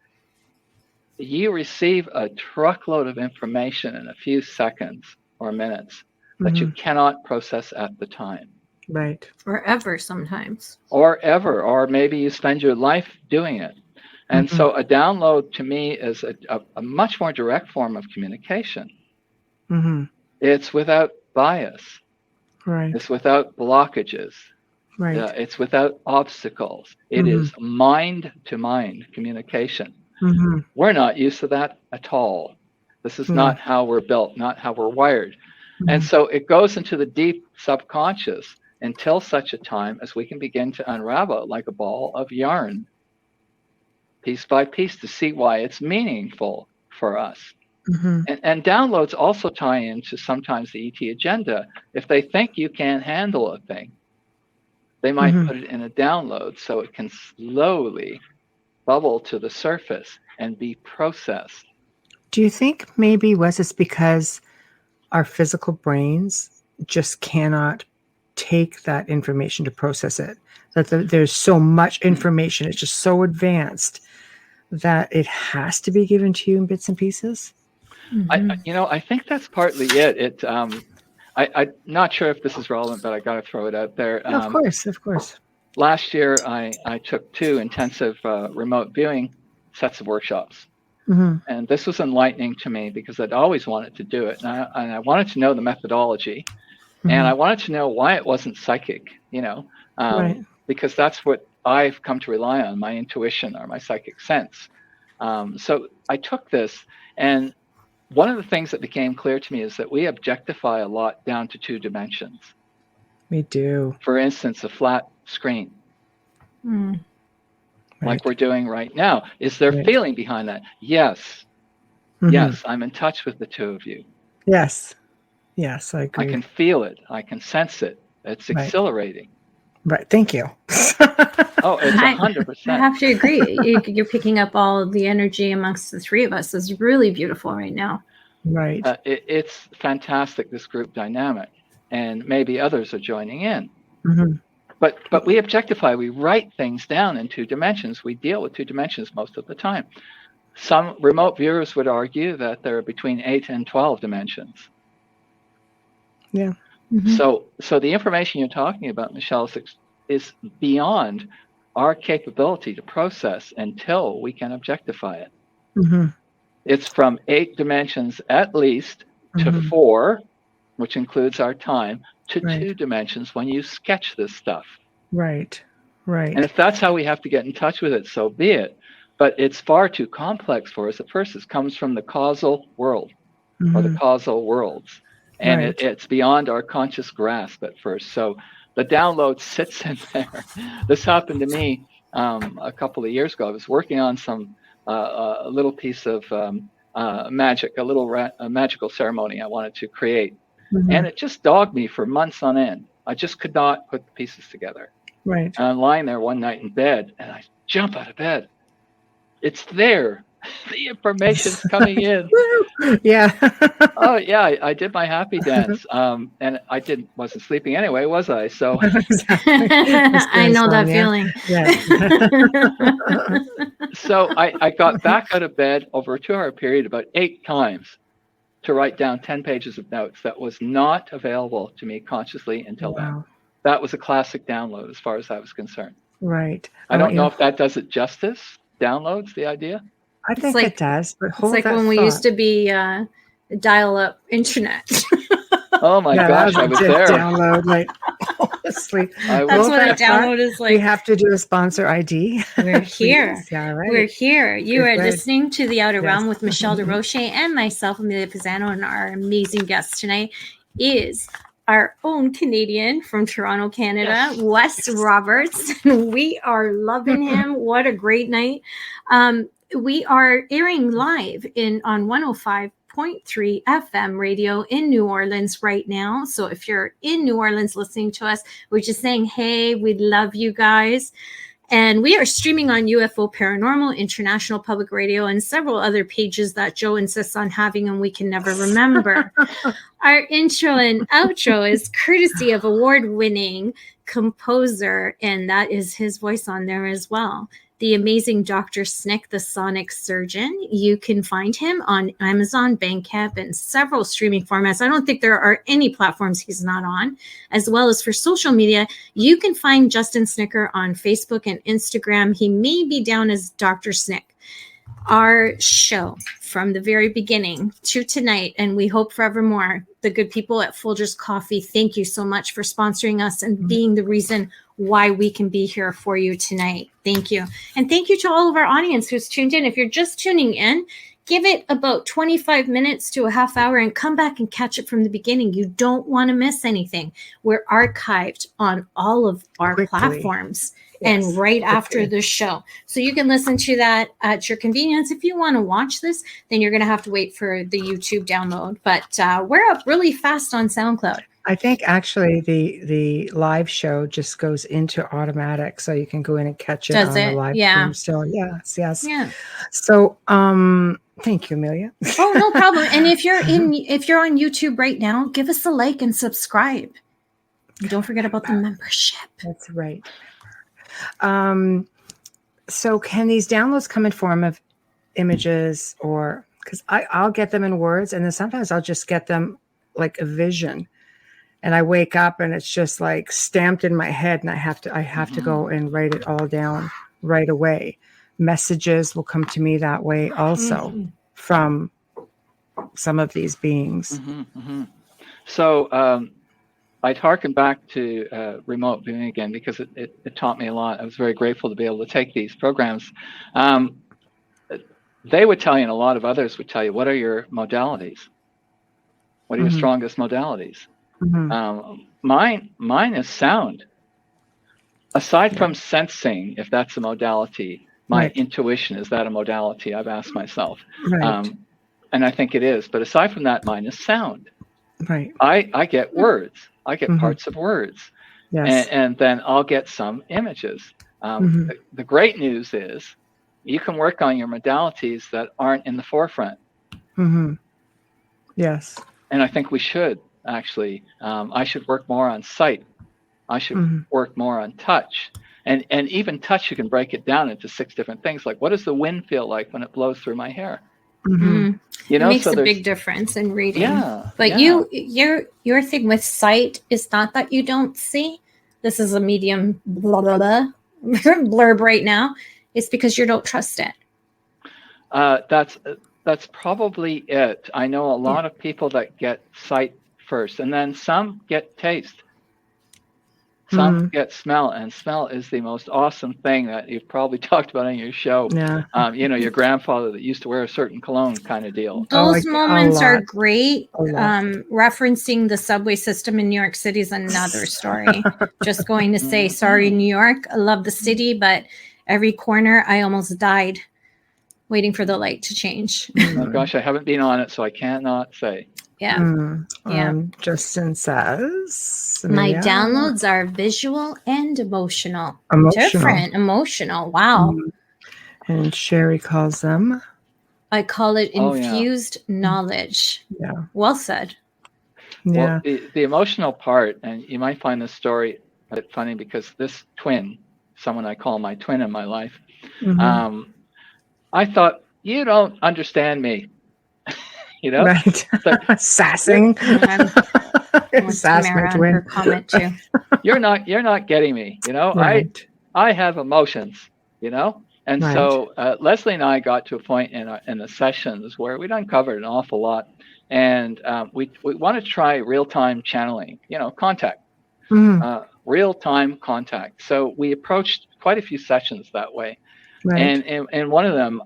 you receive a truckload of information in a few seconds or minutes that you cannot process at the time. Right. Or ever sometimes. Or maybe you spend your life doing it. And so a download to me is a much more direct form of communication. It's without bias. Right. It's without blockages. Right. It's without obstacles. It is mind-to-mind communication. We're not used to that at all. This is not how we're built, not how we're wired. And so it goes into the deep subconscious until such a time as we can begin to unravel it like a ball of yarn, piece by piece, to see why it's meaningful for us. And downloads also tie into sometimes the ET agenda. If they think you can't handle a thing, they might put it in a download so it can slowly bubble to the surface and be processed. Do you think maybe, Wes, it's because our physical brains just cannot take that information to process it? That there's so much information, it's just so advanced that it has to be given to you in bits and pieces? I think that's partly it. I'm not sure if this is relevant, but I got to throw it out there. Of course. Last year, I took 2 intensive remote viewing sets of workshops. And this was enlightening to me because I'd always wanted to do it. And I wanted to know the methodology. And I wanted to know why it wasn't psychic, because that's what I've come to rely on, my intuition or my psychic sense. So I took this, and one of the things that became clear to me is that we objectify a lot down to 2 dimensions. We do. For instance, a flat screen, like we're doing right now. Is there feeling behind that? Yes. Yes, I'm in touch with the 2 of you. Yes, I agree. I can feel it. I can sense it. It's exhilarating. Right. Thank you. Oh, it's 100%. I have to agree. You're picking up all the energy amongst the 3 of us. It's really beautiful right now. Right. It's fantastic, this group dynamic, and maybe others are joining in. But we objectify. We write things down in 2 dimensions. We deal with 2 dimensions most of the time. Some remote viewers would argue that there are between 8 and 12 dimensions. Yeah. So the information you're talking about, Michelle, is beyond our capability to process until we can objectify it. It's from 8 dimensions at least to 4, which includes our time, to 2 dimensions when you sketch this stuff. Right. And if that's how we have to get in touch with it, so be it. But it's far too complex for us at first. It comes from the causal world or the causal worlds. And it's beyond our conscious grasp at first. So the download sits in there. This happened to me a couple of years ago. I was working on some a little piece of magic, a magical ceremony I wanted to create. And it just dogged me for months on end. I just could not put the pieces together. And I'm lying there one night in bed, and I jump out of bed. It's there. The information's coming in. Oh yeah, I did my happy dance, and I wasn't sleeping anyway, was I? So I know that feeling. So I got back out of bed over a 2-hour period about 8 times to write down 10 pages of notes that was not available to me consciously until then. That was a classic download as far as I was concerned. I don't know if that does it justice. Downloads the idea. I think it does, but hold it's like when we used to be dial-up internet. Oh my gosh, I was there. Download, honestly. That's what a download is like. We have to do a sponsor ID. We're here. We're here. You are good. listening to The Outer Realm with Michelle DeRoche and myself, Amelia Pisano, and our amazing guest tonight is our own Canadian from Toronto, Canada, Wes Roberts. We are loving him. What a great night. We are airing live on 105.3 FM radio in New Orleans right now. So if you're in New Orleans listening to us, we're just saying, hey, we love you guys. And we are streaming on UFO Paranormal, International Public Radio, and several other pages that Joe insists on having and we can never remember. Our intro and outro is courtesy of award-winning composer, and that is his voice on there as well, the amazing Dr. Snick, the sonic surgeon. You can find him on Amazon, Bandcamp, and several streaming formats. I don't think there are any platforms he's not on, as well as for social media. You can find Justin Snicker on Facebook and Instagram. He may be down as Dr. Snick. Our show from the very beginning to tonight, and we hope forevermore, the good people at Folgers Coffee, thank you so much for sponsoring us and being the reason why we can be here for you tonight. Thank you. And thank you to all of our audience who's tuned in. If you're just tuning in, give it about 25 minutes to a half hour and come back and catch it from the beginning. You don't want to miss anything. We're archived on all of our platforms. Yes, and right after the show. So you can listen to that at your convenience. If you want to watch this, then you're going to have to wait for the YouTube download. But we're up really fast on SoundCloud. I think actually the live show just goes into automatic, so you can go in and catch it Does on it? the live Yeah. stream. So yes. Yeah. So thank you, Amelia. Oh, no problem. And if you're on YouTube right now, give us a like and subscribe. And don't forget about the membership. That's right. So can these downloads come in form of images, or because I'll get them in words, and then sometimes I'll just get them like a vision, and I wake up and it's just like stamped in my head, and I have to go and write it all down right away. Messages will come to me that way also from some of these beings. So I'd harken back to remote viewing again, because it taught me a lot. I was very grateful to be able to take these programs. They would tell you, and a lot of others would tell you, what are your modalities? What are your strongest modalities? Mine is sound. Aside from sensing, if that's a modality, my intuition, is that a modality? I've asked myself. And I think it is. But aside from that, mine is sound. I get words. I get parts of words. And then I'll get some images. The great news is you can work on your modalities that aren't in the forefront. Yes. And I think we should, actually. I should work more on sight. I should work more on touch. And even touch, you can break it down into 6 different things. Like, what does the wind feel like when it blows through my hair? You know, it makes a big difference in reading. But your thing with sight is not that you don't see. This is a medium blah, blah, blah, blurb right now. It's because you don't trust it. That's probably it. I know a lot of people that get sight first, and then some get taste. Some get smell, and smell is the most awesome thing that you've probably talked about on your show. You know, your grandfather that used to wear a certain cologne kind of deal. Those moments are great. Referencing the subway system in New York City is another story. Just going to say, sorry, New York. I love the city, but every corner I almost died waiting for the light to change. Oh gosh, I haven't been on it, so I cannot say. Justin says, my downloads are visual and emotional. Different. Emotional. Wow. And Sherry calls them, I call it infused knowledge. Well said. Well, the emotional part, and you might find this story a bit funny, because this twin, someone I call my twin in my life, I thought, you don't understand me. You know, sassing. Sass my twin. Her comment too. You're not getting me. You know, I have emotions. You know, and so Leslie and I got to a point in the sessions where we'd uncovered an awful lot, and we want to try real-time channeling. You know, contact, real-time contact. So we approached quite a few sessions that way. And one of them,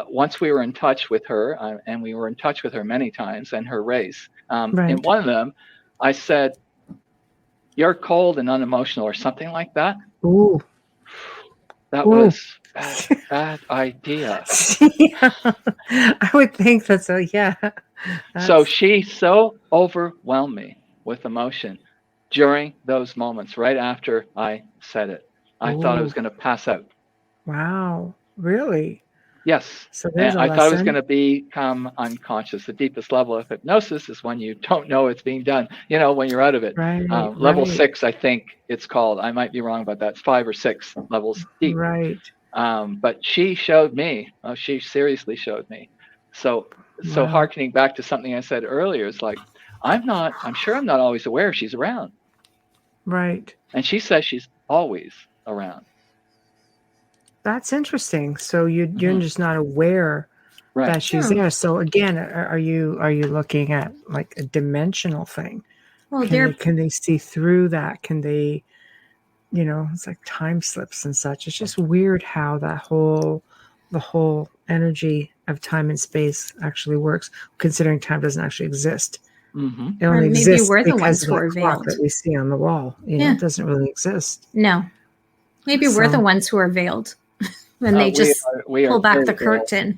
once we were in touch with her, and we were in touch with her many times, and her race. In one of them, I said, "You're cold and unemotional," or something like that. Ooh, that was bad idea. I would think that's so. So she so overwhelmed me with emotion during those moments, right after I said it. I thought I was going to pass out. Wow, really? Yes. So and I thought I was going to become unconscious. The deepest level of hypnosis is when you don't know it's being done, you know, when you're out of it. Level 6, I think it's called. I might be wrong about that. It's 5 or 6 levels deep. But she showed me. She seriously showed me. So Wow. hearkening back to something I said earlier, it's like I'm sure I'm not always aware she's around. Right. And she says she's always around. That's interesting. So you're Mhm. just not aware Right. that she's there. So again, are you looking at like a dimensional thing? Well, Can they see through that? Can they, it's like time slips and such. It's just weird how the whole energy of time and space actually works, considering time doesn't actually exist. Mm-hmm. It only maybe exists we're the because ones of who that are clock veiled. that we see on the wall. Yeah. It doesn't really exist. No. Maybe we're the So- ones who are veiled. And they just we pull are back very the veiled. curtain.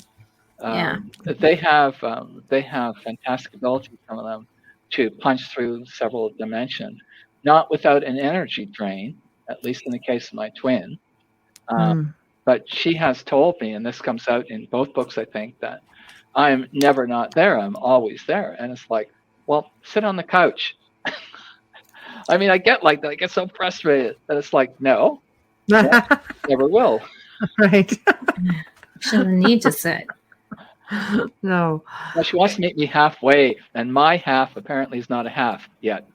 Yeah. They have fantastic ability, some of them, to punch through several dimensions, not without an energy drain, at least in the case of my twin. But she has told me, and this comes out in both books, I think, that I'm never not there. I'm always there. And it's like, well, sit on the couch. I mean, I get like that. I get so frustrated that it's like, no, never will. Right. Shouldn't need to sit. No. Well, she wants to meet me halfway, and my half apparently is not a half yet.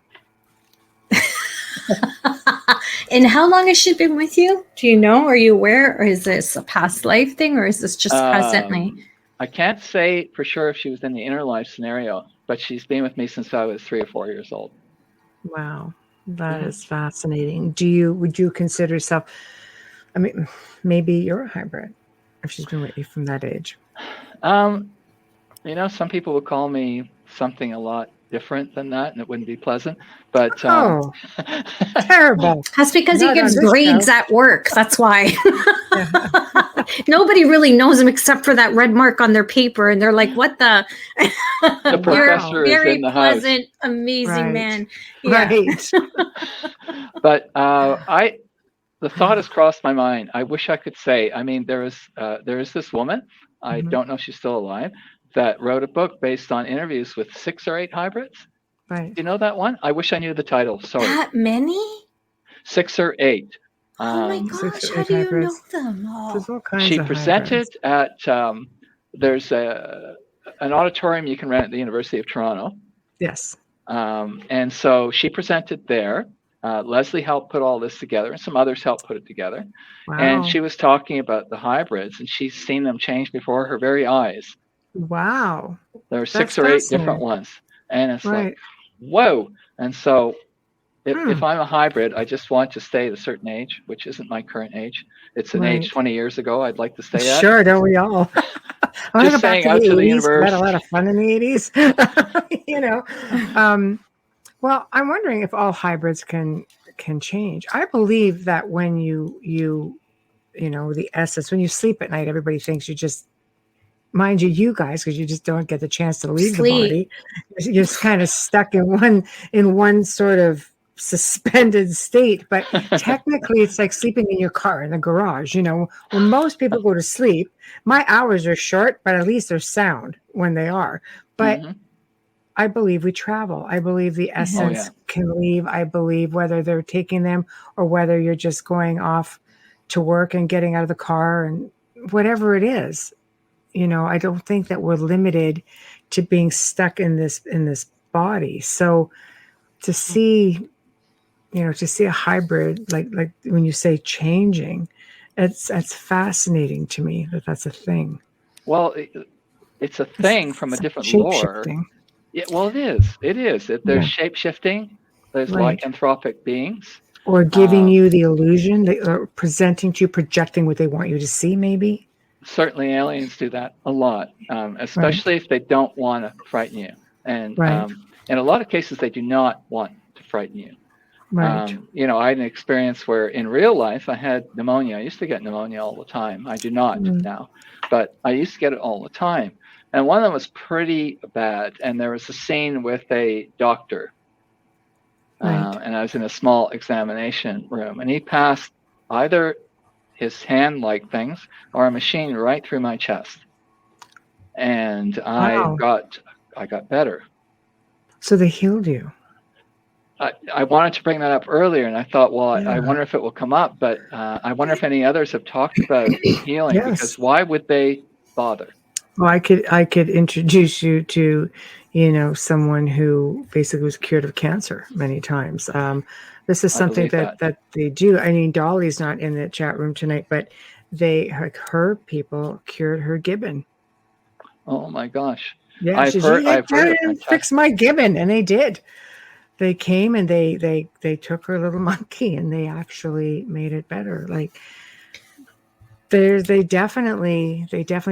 And how long has she been with you? Do you know? Are you aware? Or is this a past life thing? Or is this just presently? I can't say for sure if she was in the inner life scenario, but she's been with me since I was 3 or 4 years old. Wow. That is fascinating. Would you consider yourself, I mean, maybe you're a hybrid if she's been with you from that age? Some people would call me something a lot different than that, and it wouldn't be pleasant. But terrible. That's because Not he gives on this grades show. at work. That's why. Nobody really knows him except for that red mark on their paper, and they're like, "What the?" The professor is very in the house. pleasant, amazing Right. man. Yeah. Right. But the thought has crossed my mind. I wish I could say. I mean, there is this woman. I don't know if she's still alive, that wrote a book based on interviews with 6 or 8 hybrids. Right. Do you know that one? I wish I knew the title. Sorry. That many? 6 or 8. Oh my gosh! How do you know them all? There's all kinds She of presented hybrids. at there's an auditorium you can rent at the University of Toronto. Yes. And so she presented there. Leslie helped put all this together, and some others helped put it together. Wow. And she was talking about the hybrids, and she's seen them change before her very eyes. Wow. There are 6 or 8 different ones, and it's like, whoa. And so if I'm a hybrid, I just want to stay at a certain age, which isn't my current age. It's an age 20 years ago I'd like to stay at. Sure, don't we all? Just saying, out to the universe. We had a lot of fun in the 80s. Well, I'm wondering if all hybrids can change. I believe that when you the essence, when you sleep at night, everybody thinks you just, mind you guys, because you just don't get the chance to leave the body. You're just kind of stuck in one sort of suspended state. But technically, it's like sleeping in your car in the garage. When most people go to sleep, my hours are short, but at least they're sound when they are. But I believe we travel. I believe the essence can leave. I believe whether they're taking them or whether you're just going off to work and getting out of the car and whatever it is. I don't think that we're limited to being stuck in this body. So to see a hybrid, like when you say changing, that's fascinating to me that's a thing. Well, it's a thing from a different lore. Yeah, well, it is. There's shape shifting. There's lycanthropic beings. Or giving you the illusion, or presenting to you, projecting what they want you to see, maybe. Certainly aliens do that a lot, especially if they don't want to frighten you. And in a lot of cases, they do not want to frighten you. Right. I had an experience where in real life, I had pneumonia. I used to get pneumonia all the time. I do not now, but I used to get it all the time. And one of them was pretty bad. And there was a scene with a doctor. And I was in a small examination room. And he passed either his hand-like things or a machine right through my chest. And I got better. So they healed you. I wanted to bring that up earlier, and I thought, well, Yeah. I wonder if it will come up, but I wonder if any others have talked about healing, Yes. because why would they bother? Well, I could introduce you to, someone who basically was cured of cancer many times. This is I something believe that they do. I mean, Dolly's not in the chat room tonight, but her people cured her gibbon. Oh my gosh! Yeah, I've heard it. Fix my gibbon, and they did. They came and they took her little monkey and they actually made it better. Like they definitely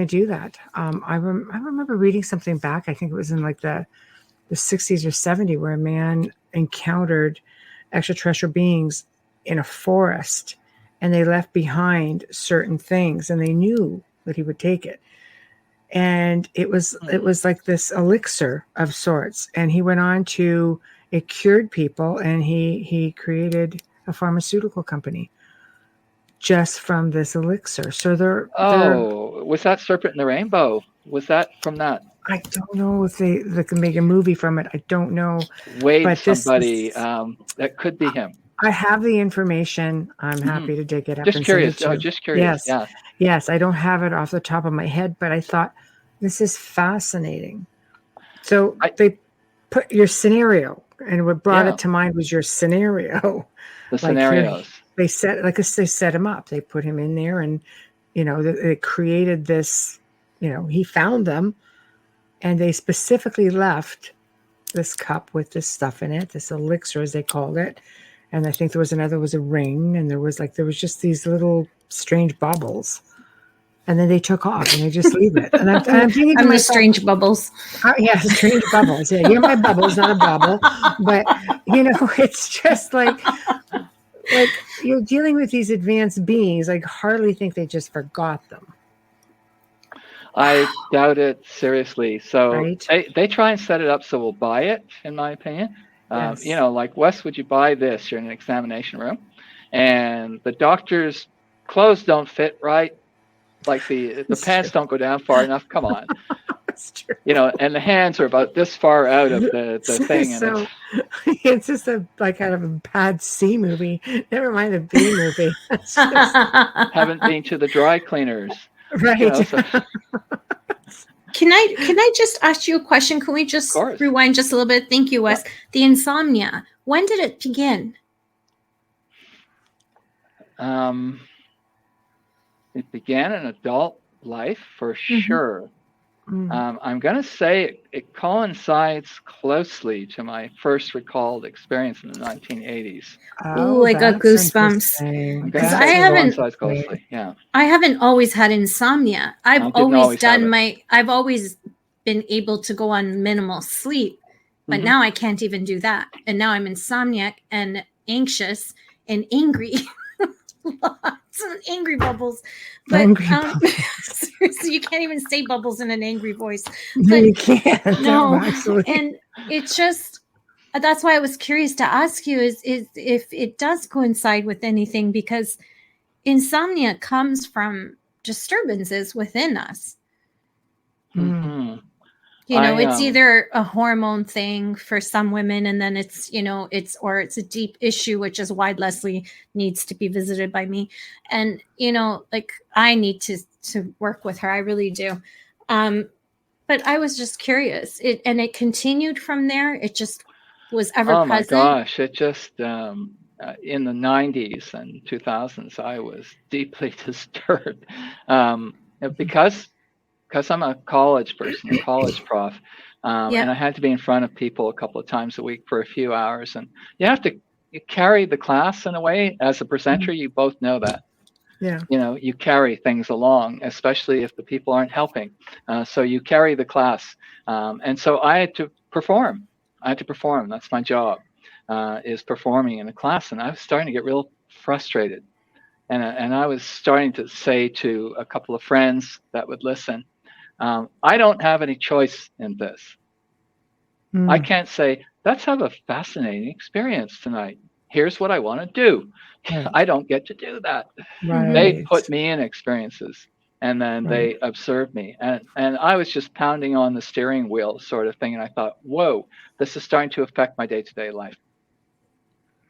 do that. I remember reading something back. I think it was in like the 60s or 70s, where a man encountered extraterrestrial beings in a forest, and they left behind certain things, and they knew that he would take it. And it was like this elixir of sorts, and he went on to, it cured people, and he created a pharmaceutical company just from this elixir. So they're was that Serpent in the Rainbow? Was that from that? I don't know if they can make a movie from it. I don't know. Wade, but somebody that could be him. I have the information. I'm happy to dig it up. Just curious. Just curious. Yes. Yes. I don't have it off the top of my head, but I thought this is fascinating. So they put your scenario, and what brought it to mind was your scenario. The scenarios. They set him up. They put him in there, and they created this. He found them, and they specifically left this cup with this stuff in it, this elixir, as they called it. And I think there was a ring, and there was just these little strange bubbles, and then they took off and they just leave it. And I'm thinking to I'm the myself, strange bubbles. Yeah, strange bubbles. Yeah, you're my bubbles, not a bubble. But it's just like you're dealing with these advanced beings. I hardly think they just forgot them. I doubt it seriously. So right? they try and set it up so we'll buy it, in my opinion. Yes. Like, Wes, would you buy this? You're in an examination room, and the doctor's clothes don't fit right. Like the pants don't go down far enough. Come on. That's true. And the hands are about this far out of the thing. So it's just kind of a bad C movie. Never mind the B movie. Haven't been to the dry cleaners. Right. Can I just ask you a question? Can we just rewind just a little bit? Thank you, Wes. The insomnia, when did it begin? It began in adult life for sure. I'm going to say it coincides closely to my first recalled experience in the 1980s. Oh, I got goosebumps. Because I haven't always had insomnia. I've always been able to go on minimal sleep, but now I can't even do that. And now I'm insomniac and anxious and angry. Lots of angry bubbles. But seriously, you can't even say bubbles in an angry voice. No, you can't. No, actually. And it's just, that's why I was curious to ask you is if it does coincide with anything, because insomnia comes from disturbances within us. It's either a hormone thing for some women, and then it's a deep issue, which is why Leslie needs to be visited by me. And, I need to work with her. I really do. But I was just curious. It continued from there. It just was ever present. Oh my gosh. It just, in the 90s and 2000s, I was deeply disturbed. Because I'm a college person, a college prof, and I had to be in front of people a couple of times a week for a few hours. And you carry the class in a way. As a presenter, you both know that. Yeah. You carry things along, especially if the people aren't helping. So you carry the class. And so I had to perform. That's my job, is performing in a class. And I was starting to get real frustrated. And I was starting to say to a couple of friends that would listen, I don't have any choice in this. I can't say, let's have a fascinating experience tonight. Here's what I want to do. Right. I don't get to do that. Right. They put me in experiences, and then they observed me. And I was just pounding on the steering wheel sort of thing. And I thought, whoa, this is starting to affect my day-to-day life.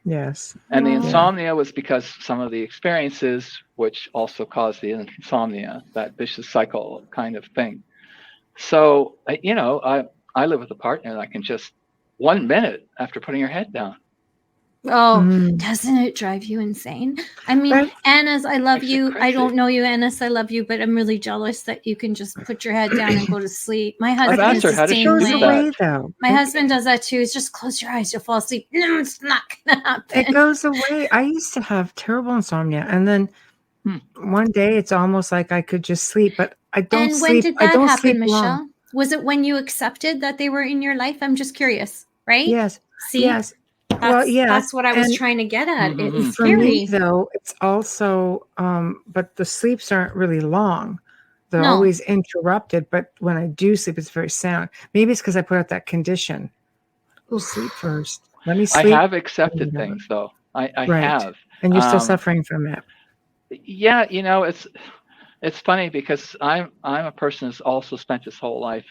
Yes. And the Wow. insomnia was because some of the experiences, which also caused the insomnia, that vicious cycle kind of thing. So, I live with a partner that can just 1 minute after putting her head down. Oh, Mm. doesn't it drive you insane? I mean, Right. Anna's, I love Makes it you. I crazy. don't know you, Anna's, I love you, but I'm really jealous that you can just put your head down and go to sleep. My I've husband asked is her, the how does It she same goes do way. away, that? though. My husband does that too. It's just close your eyes, you'll fall asleep. No, it's not gonna It happen. goes away. I used to have terrible insomnia, and then one day it's almost like I could just sleep, but I don't And when sleep. did I that don't happen, sleep long. Michelle? Was it when you accepted that they were in your life? I'm just curious, right? Yes. See, Yes. Well, yes. that's what I was And trying to get at. Mhm. It's for me, scary. though, it's also, but the sleeps aren't really long. They're No. always interrupted, but when I do sleep, it's very sound. Maybe it's because I put out that condition. Oof. Sleep first. Let me I sleep. have accepted Whatever. things, though. I Right. have. And you're still suffering from it. Yeah, it's funny because I'm a person who's also spent his whole life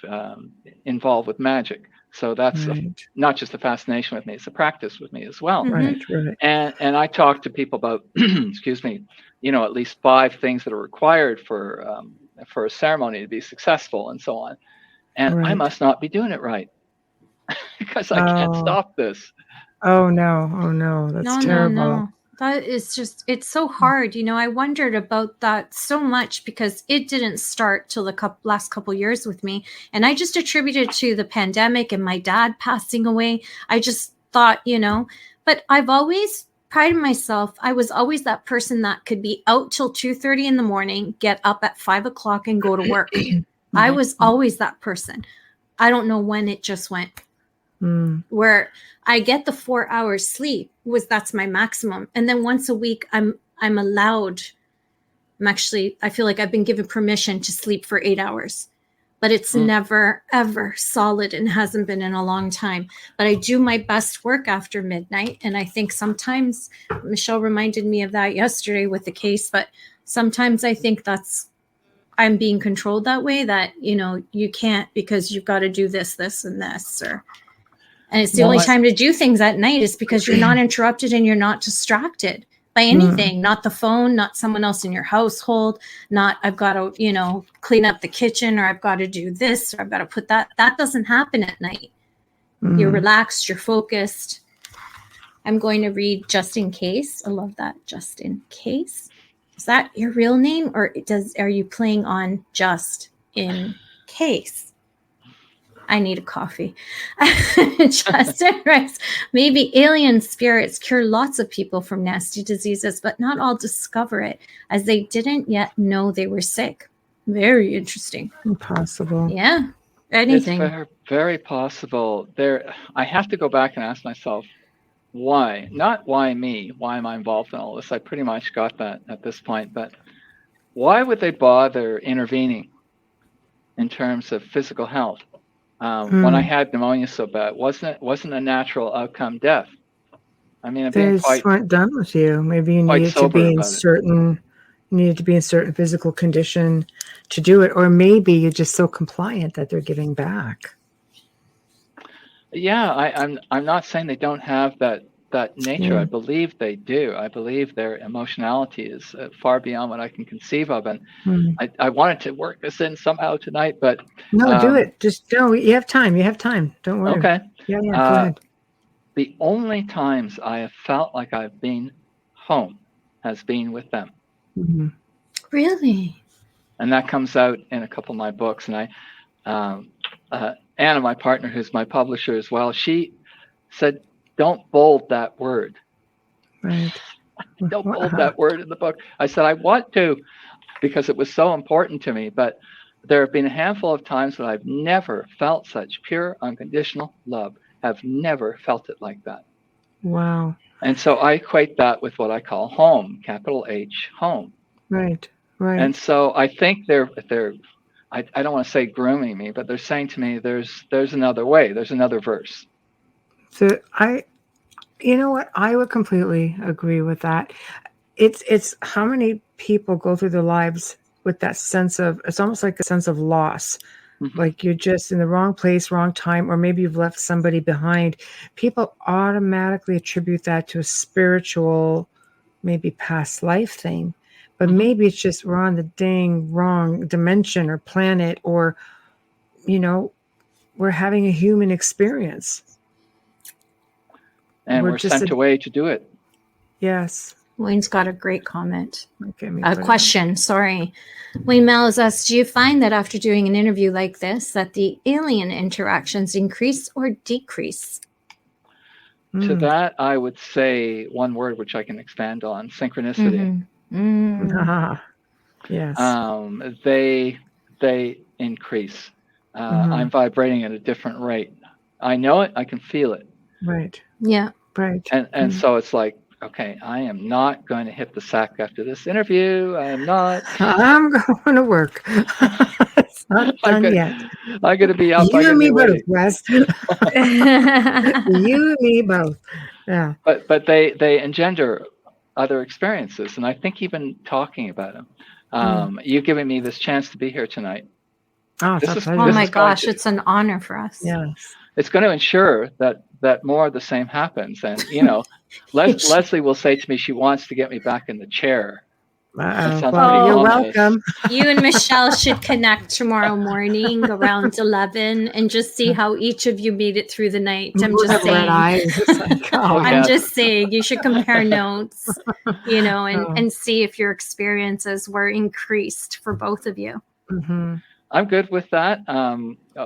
involved with magic. So that's Right. not just a fascination with me; it's a practice with me as well. Mhm. Right. Right. And I talk to people about, excuse me, at least 5 things that are required for a ceremony to be successful, and so on. And I Right. must not be doing it right because I can't Oh. stop this. Oh no. Oh no. That's No, terrible. no. That is just, it's so hard. I wondered about that so much because it didn't start till the last couple years with me. And I just attributed it to the pandemic and my dad passing away. I just thought, but I've always prided myself. I was always that person that could be out till 2:30 in the morning, get up at 5 o'clock and go to work. I was always that person. I don't know when it just went. Where I get the 4 hours sleep that's my maximum. And then once a week I'm allowed. I feel like I've been given permission to sleep for 8 hours, but it's never ever solid and hasn't been in a long time. But I do my best work after midnight. And I think sometimes Michelle reminded me of that yesterday with the case, but sometimes I think I'm being controlled that way, that, you can't because you've got to do this, this, and this, and it's the only time to do things at night is because you're not interrupted and you're not distracted by anything, not the phone, not someone else in your household, not I've got to, clean up the kitchen, or I've got to do this, or I've got to put that. That doesn't happen at night. You're relaxed, you're focused. I'm going to read Just in Case. I love that. Just in Case. Is that your real name, or are you playing on Just in Case? I need a coffee. Justin writes, maybe alien spirits cure lots of people from nasty diseases, but not all discover it, as they didn't yet know they were sick. Very interesting. Impossible. Yeah. Anything. It's very, very possible. I have to go back and ask myself, why? Not why me? Why am I involved in all this? I pretty much got that at this point. But why would they bother intervening in terms of physical health? When I had pneumonia so bad, wasn't a natural outcome death? I mean, They just weren't done with you. Maybe you needed to be in certain physical condition to do it, or maybe you're just so compliant that they're giving back. Yeah, I'm not saying they don't have that nature. Yeah. I believe they do. I believe their emotionality is far beyond what I can conceive of, and I wanted to work this in somehow tonight, but no, do it. Just no. You have time. Don't worry. Okay. Yeah. Go ahead. The only times I have felt like I've been home has been with them. Mm-hmm. Really? And that comes out in a couple of my books. And Anna, my partner, who's my publisher as well, she said, don't bold that word. Right. Don't bold that word in the book. I said, I want to, because it was so important to me. But there have been a handful of times when I've never felt such pure, unconditional love. Have never felt it like that. Wow. And so I equate that with what I call home, capital H, home. Right. And so I think they're I don't want to say grooming me, but they're saying to me, there's another way, there's another verse. So you know what? I would completely agree with that. It's how many people go through their lives with that sense of, it's almost like a sense of loss, like you're just in the wrong place, wrong time, or maybe you've left somebody behind, people automatically attribute that to a spiritual, maybe past life thing. But maybe it's just we're on the dang wrong dimension or planet, or, we're having a human experience. And we're sent away to do it. Yes. Wayne's got a great comment. Okay. A question, sorry. Wayne Mel's asked, do you find that after doing an interview like this, that the alien interactions increase or decrease? To that, I would say one word which I can expand on: synchronicity. Yes. They increase. I'm vibrating at a different rate. I know it. I can feel it. Right. Yeah. Right. And so it's like, okay, I am not going to hit the sack after this interview. I am not. I'm going to work. It's not done yet. I'm going to be up. You and me both, Wes. You and me both. Yeah. But they engender other experiences, and I think even talking about them. You giving me this chance to be here tonight. Oh, my gosh, it's an honor for us. Yes. It's going to ensure that more of the same happens. And, Leslie will say to me she wants to get me back in the chair. You're welcome. You and Michelle should connect tomorrow morning around 11 and just see how each of you made it through the night. I'm just saying. I'm just saying you should compare notes, and see if your experiences were increased for both of you. I'm good with that.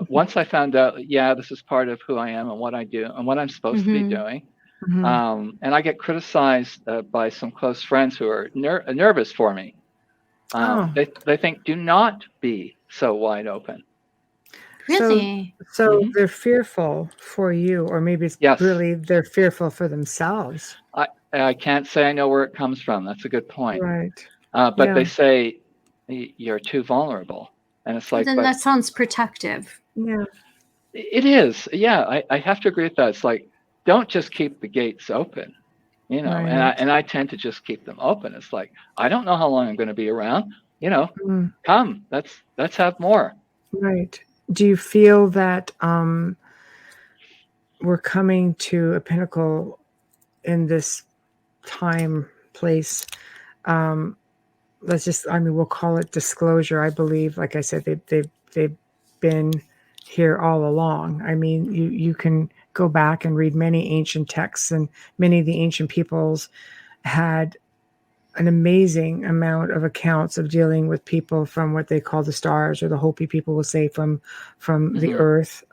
Once I found out, this is part of who I am and what I do and what I'm supposed to be doing. And I get criticized by some close friends who are nervous for me. They think, do not be so wide open. Really? So they're fearful for you, or maybe it's really they're fearful for themselves. I can't say I know where it comes from. That's a good point. Right. But they say you're too vulnerable. And it's like, then that sounds protective. Yeah. It is. Yeah, I have to agree with that. It's like, don't just keep the gates open, right. and I tend to just keep them open. It's like, I don't know how long I'm going to be around, come, let's have more. Right. Do you feel that we're coming to a pinnacle in this time, place? We'll call it disclosure. I believe, like I said, they've been here all along. I mean, you can go back and read many ancient texts, and many of the ancient peoples had an amazing amount of accounts of dealing with people from what they call the stars, or the Hopi people will say from the earth.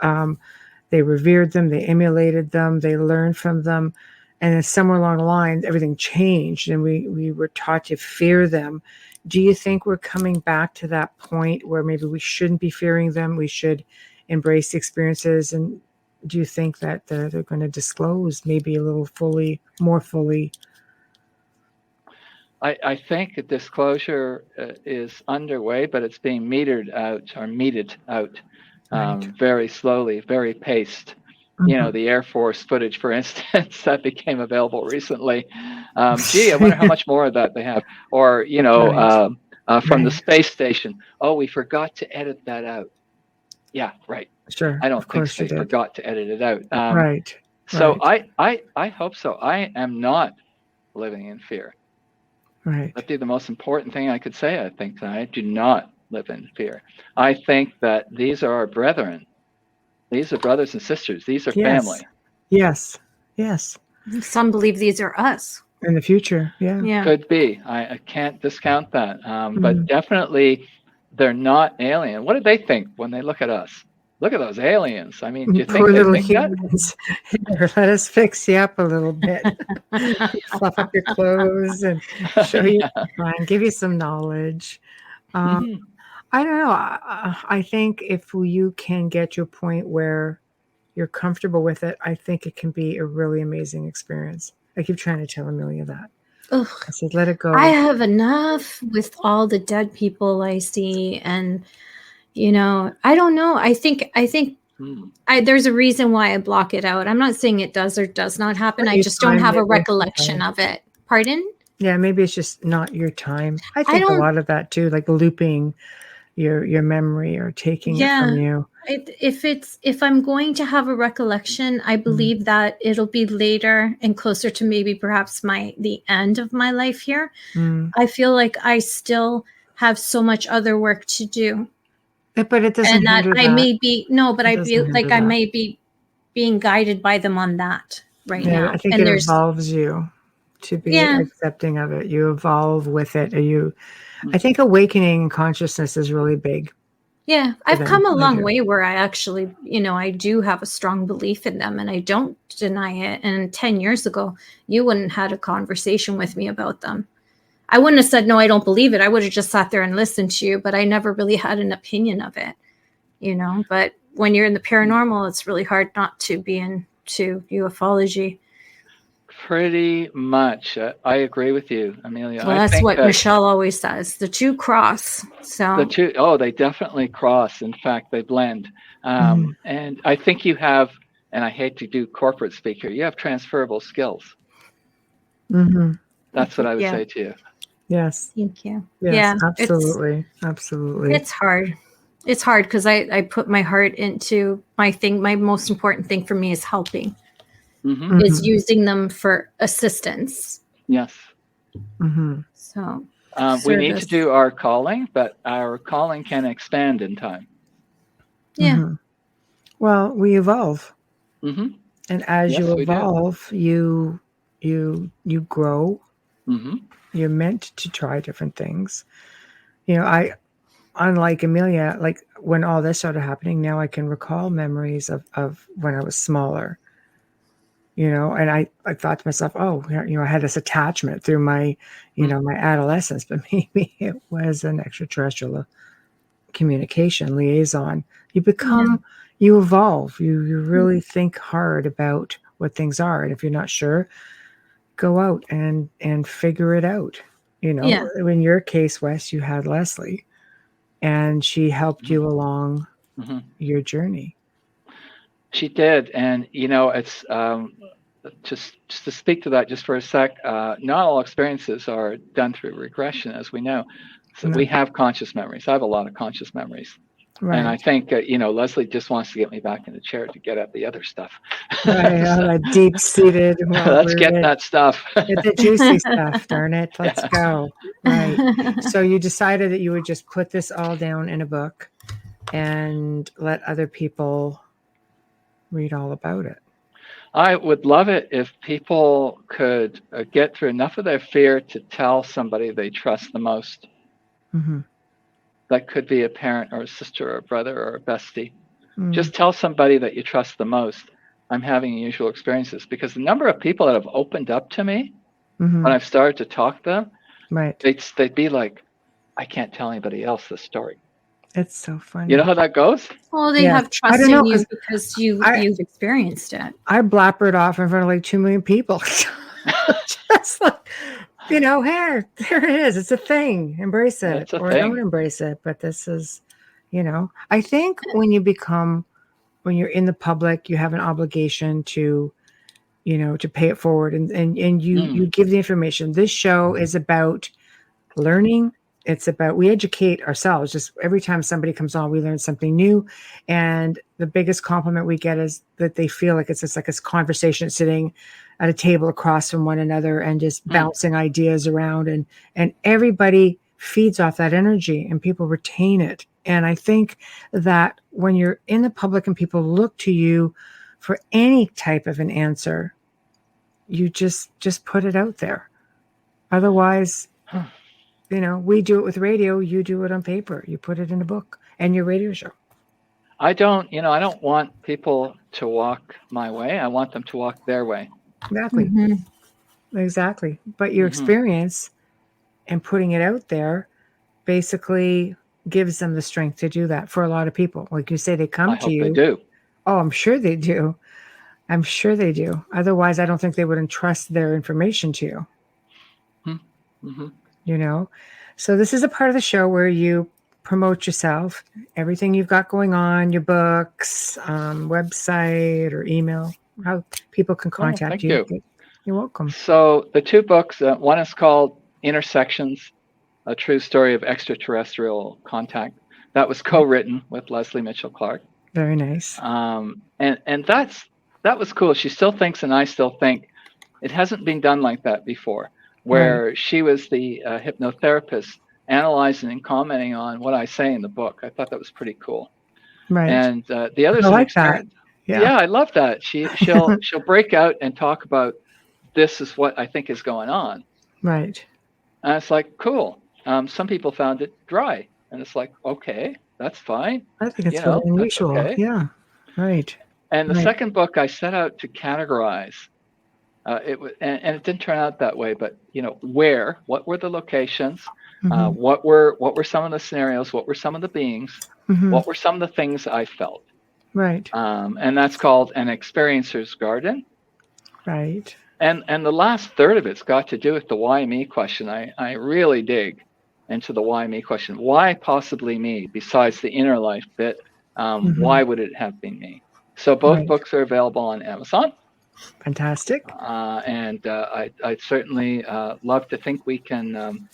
They revered them, they emulated them, they learned from them. And then somewhere along the line, everything changed, and we were taught to fear them. Do you think we're coming back to that point where maybe we shouldn't be fearing them? We should embrace the experiences. And do you think that they're going to disclose maybe a little more fully? I think a disclosure is underway, but it's being meted out very slowly, very paced. The Air Force footage, for instance, that became available recently. I wonder how much more of that they have. Or, from the space station. Oh, we forgot to edit that out. Yeah, right. Sure. I don't think they forgot to edit it out. Right. So I hope so. I am not living in fear. Right. That'd be the most important thing I could say, I think. I do not live in fear. I think that these are our brethren. These are brothers and sisters. These are family. Yes. Some believe these are us. In the future, yeah. Could be. I can't discount that. But definitely, they're not alien. What do they think when they look at us? Look at those aliens. I mean, do you think Poor they little think humans. Here, let us fix you up a little bit. Fluff up your clothes and show you, and give you some knowledge. I don't know. I think if you can get to a point where you're comfortable with it, I think it can be a really amazing experience. I keep trying to tell Amelia that. Ugh. I said, let it go. I have enough with all the dead people I see. And, I don't know. I think there's a reason why I block it out. I'm not saying it does or does not happen. I just don't have a recollection of it. Pardon? Yeah, maybe it's just not your time. I think a lot of that too, like looping, your memory or taking it from you. If I'm going to have a recollection, I believe that it'll be later and closer to maybe perhaps the end of my life here. I feel like I still have so much other work to do. But it doesn't And that hinder I that. may be but It I doesn't feel hinder like I that. may be being guided by them on that now. I think and it evolves you to be accepting of it. You evolve with it. I think awakening in consciousness is really big. Yeah, I've come a long way where I actually, I do have a strong belief in them and I don't deny it. And 10 years ago, you wouldn't have had a conversation with me about them. I wouldn't have said, no, I don't believe it. I would have just sat there and listened to you, but I never really had an opinion of it, But when you're in the paranormal, it's really hard not to be into ufology. Pretty much. I agree with you, Amelia. Well, that's what Michelle always says. The two cross. So they definitely cross. In fact, they blend. And I think you have, and I hate to do corporate speak here, you have transferable skills. That's what I would say to you. Yes. Thank you. Yes, absolutely. Absolutely. It's hard. It's hard because I put my heart into my thing. My most important thing for me is helping. Is using them for assistance. Yes. So we need to do our calling, but our calling can expand in time. Yeah. Well, we evolve, and as you evolve, you grow. You're meant to try different things. I, unlike Amelia, like when all this started happening, now I can recall memories of when I was smaller. And I thought to myself, oh, I had this attachment through my, my adolescence, but maybe it was an extraterrestrial communication liaison. You become, you evolve, you really think hard about what things are. And if you're not sure, go out and figure it out. In your case, Wes, you had Leslie and she helped you along your journey. She did. And, it's, just to speak to that just for a sec, not all experiences are done through regression, as we know. So we have conscious memories. I have a lot of conscious memories. Right. And I think, Leslie just wants to get me back in the chair to get at the other stuff. Right, all that deep-seated. Let's get that stuff. Get the juicy stuff, darn it. Let's go. Right. So you decided that you would just put this all down in a book and let other people read all about it. I would love it if people could get through enough of their fear to tell somebody they trust the most. That could be a parent or a sister or a brother or a bestie. Just tell somebody that you trust the most, I'm having unusual experiences. Because the number of people that have opened up to me when I've started to talk to them, they'd be like, I can't tell anybody else this story. It's so funny. You know how that goes? Well, they have trust in you because you've experienced it. I blabbered off in front of like 2 million people. Just like, hey, there it is. It's a thing. Embrace it. Or don't embrace it. But this is, I think when you're in the public, you have an obligation to, to pay it forward and you give the information. This show is about learning. It's about, we educate ourselves. Just every time somebody comes on, we learn something new. And the biggest compliment we get is that they feel like it's just like a conversation sitting at a table across from one another and just bouncing ideas around. And everybody feeds off that energy and people retain it. And I think that when you're in the public and people look to you for any type of an answer, you just put it out there. Otherwise, we do it with radio. You do it on paper. You put it in a book and your radio show. I don't want people to walk my way. I want them to walk their way. Exactly. Exactly. But your experience and putting it out there basically gives them the strength to do that for a lot of people. Like you say, they come to you. They do. Oh, I'm sure they do. I'm sure they do. Otherwise, I don't think they would entrust their information to you. So this is a part of the show where you promote yourself, everything you've got going on, your books, website or email, how people can contact you. You're welcome. So the 2 books, one is called Intersections, A True Story of Extraterrestrial Contact. That was co-written with Leslie Mitchell Clark. Very nice. And that was cool. She still thinks, and I still think, it hasn't been done like that before, where she was the hypnotherapist analyzing and commenting on what I say in the book. I thought that was pretty cool. Right. And the others, I like that. Yeah, I love that. She'll break out and talk about, this is what I think is going on. Right. And it's like, cool. Some people found it dry, and it's like, okay, that's fine. I think it's really unusual. Okay. Yeah. Right. And the second book, I set out to categorize. It was, and it didn't turn out that way. But what were the locations? What were some of the scenarios? What were some of the beings? What were some of the things I felt? Right. And that's called an experiencer's garden. Right. And the last third of it's got to do with the why me question. I really dig into the why me question. Why possibly me? Besides the inner life bit, why would it have been me? So both books are available on Amazon. Fantastic. And I'd certainly love to think we can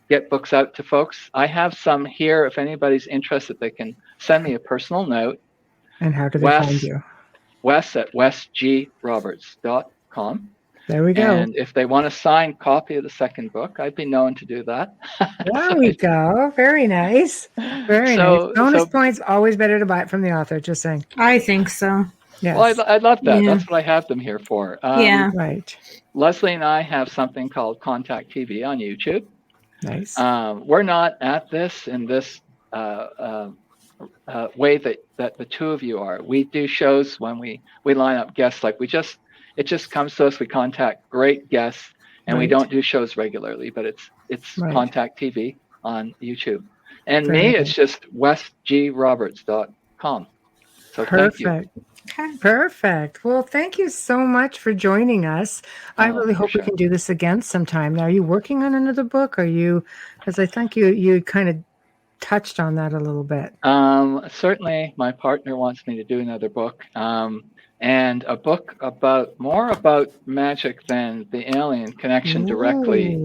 get books out to folks. I have some here. If anybody's interested, they can send me a personal note. And how do they find you? Wes at wesgroberts.com. There we go. And if they want a signed copy of the second book, I'd be known to do that. There we go. Very nice. Very nice. Bonus points, always better to buy it from the author, just saying. I think so. Yes. Well, I love that. Yeah. That's what I have them here for. Right. Leslie and I have something called Contact TV on YouTube. Nice. We're not at this in this way that the two of you are. We do shows when we line up guests. Like it just comes to us. We contact great guests, and we don't do shows regularly. But it's Contact TV on YouTube, and it's just wesgroberts.com. So perfect. Thank you. Okay. Perfect. Well, thank you so much for joining us. I really hope we can do this again sometime. Now, are you working on another book? Because I think you kind of touched on that a little bit. Certainly, my partner wants me to do another book, and a book more about magic than the alien connection directly.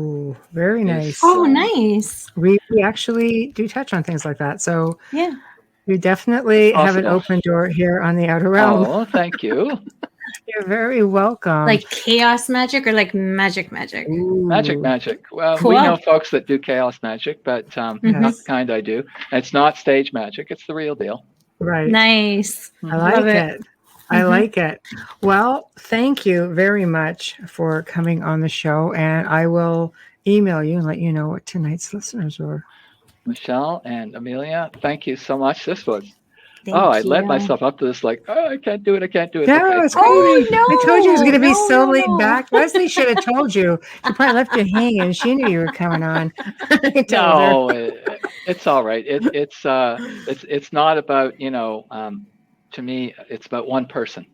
Very nice. Nice. We actually do touch on things like that. So yeah. We definitely have an open door here on the Outer Realm. Oh, thank you. You're very welcome. Like chaos magic or like magic? Ooh. Magic. Well, cool. We know folks that do chaos magic, but not the kind I do. It's not stage magic. It's the real deal. Right. Nice. I like it. I like it. Well, thank you very much for coming on the show, and I will email you and let you know what tonight's listeners were. Michelle and Amelia, thank you so much. This was, I led myself up to this like, I can't do it. No, it's crazy. I told you it was going to be so laid back. Leslie should have told you. She probably left you hanging. She knew you were coming on. It's all right. It's not about, to me, it's about one person.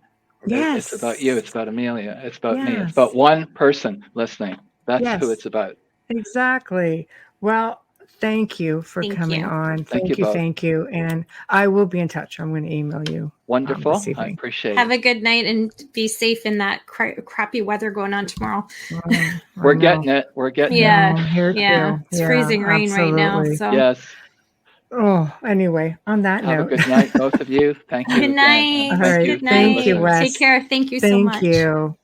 Yes. It's about you. It's about Amelia. It's about me. It's about one person listening. That's who it's about. Exactly. Well, thank you for coming on. Thank you. And I will be in touch. I'm going to email you. Wonderful. I appreciate it. Have a good night and be safe in that crappy weather going on tomorrow. We're getting it. It's freezing rain right now. So. Yes. Oh, anyway, on that note. Have a good night, both of you. Thank you. Good night. All right. Good night. Thank you, Wes. Take care. Thank you so much. Thank you.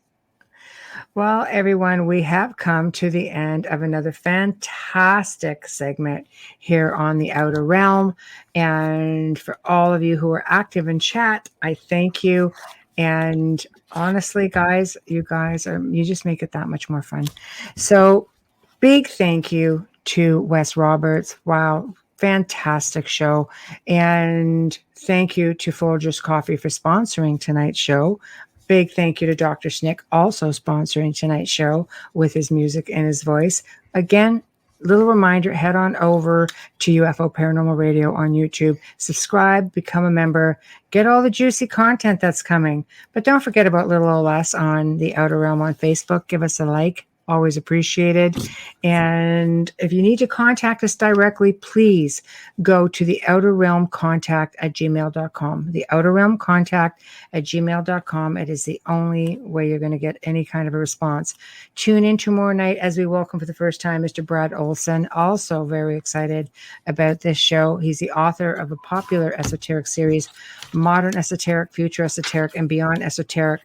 Well, everyone, we have come to the end of another fantastic segment here on the Outer Realm. And for all of you who are active in chat, I thank you. And honestly, guys, you just make it that much more fun. So big thank you to Wes Roberts. Wow. Fantastic show. And thank you to Folgers Coffee for sponsoring tonight's show. Big thank you to Dr. Snick, also sponsoring tonight's show with his music and his voice. Again, little reminder, head on over to UFO Paranormal Radio on YouTube. Subscribe, become a member, get all the juicy content that's coming. But don't forget about little OS on the Outer Realm on Facebook. Give us a like. Always appreciated. And if you need to contact us directly, please go to the Outer Realm contact@gmail.com. The Outer Realm contact@gmail.com. It is the only way you're going to get any kind of a response. Tune in tomorrow night as we welcome for the first time Mr. Brad Olson. Also very excited about this show. He's the author of a popular esoteric series, Modern Esoteric, Future Esoteric, and Beyond Esoteric.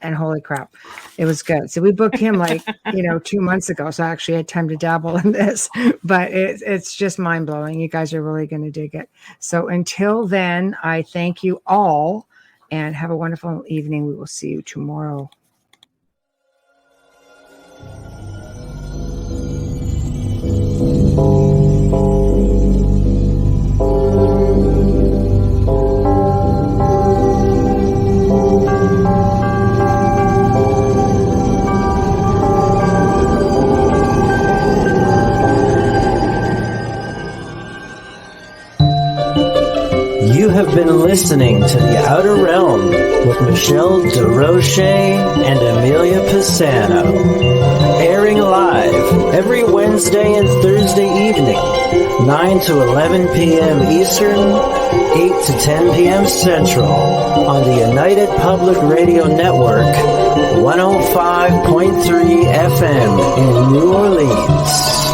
And holy crap, it was good. So we booked him 2 months ago. So I actually had time to dabble in this, but it's just mind blowing. You guys are really going to dig it. So until then, I thank you all and have a wonderful evening. We will see you tomorrow. You have been listening to The Outer Realm with Michelle DeRoche and Amelia Pisano, airing live every Wednesday and Thursday evening, 9 to 11 p.m. Eastern, 8 to 10 p.m. Central, on the United Public Radio Network, 105.3 FM in New Orleans.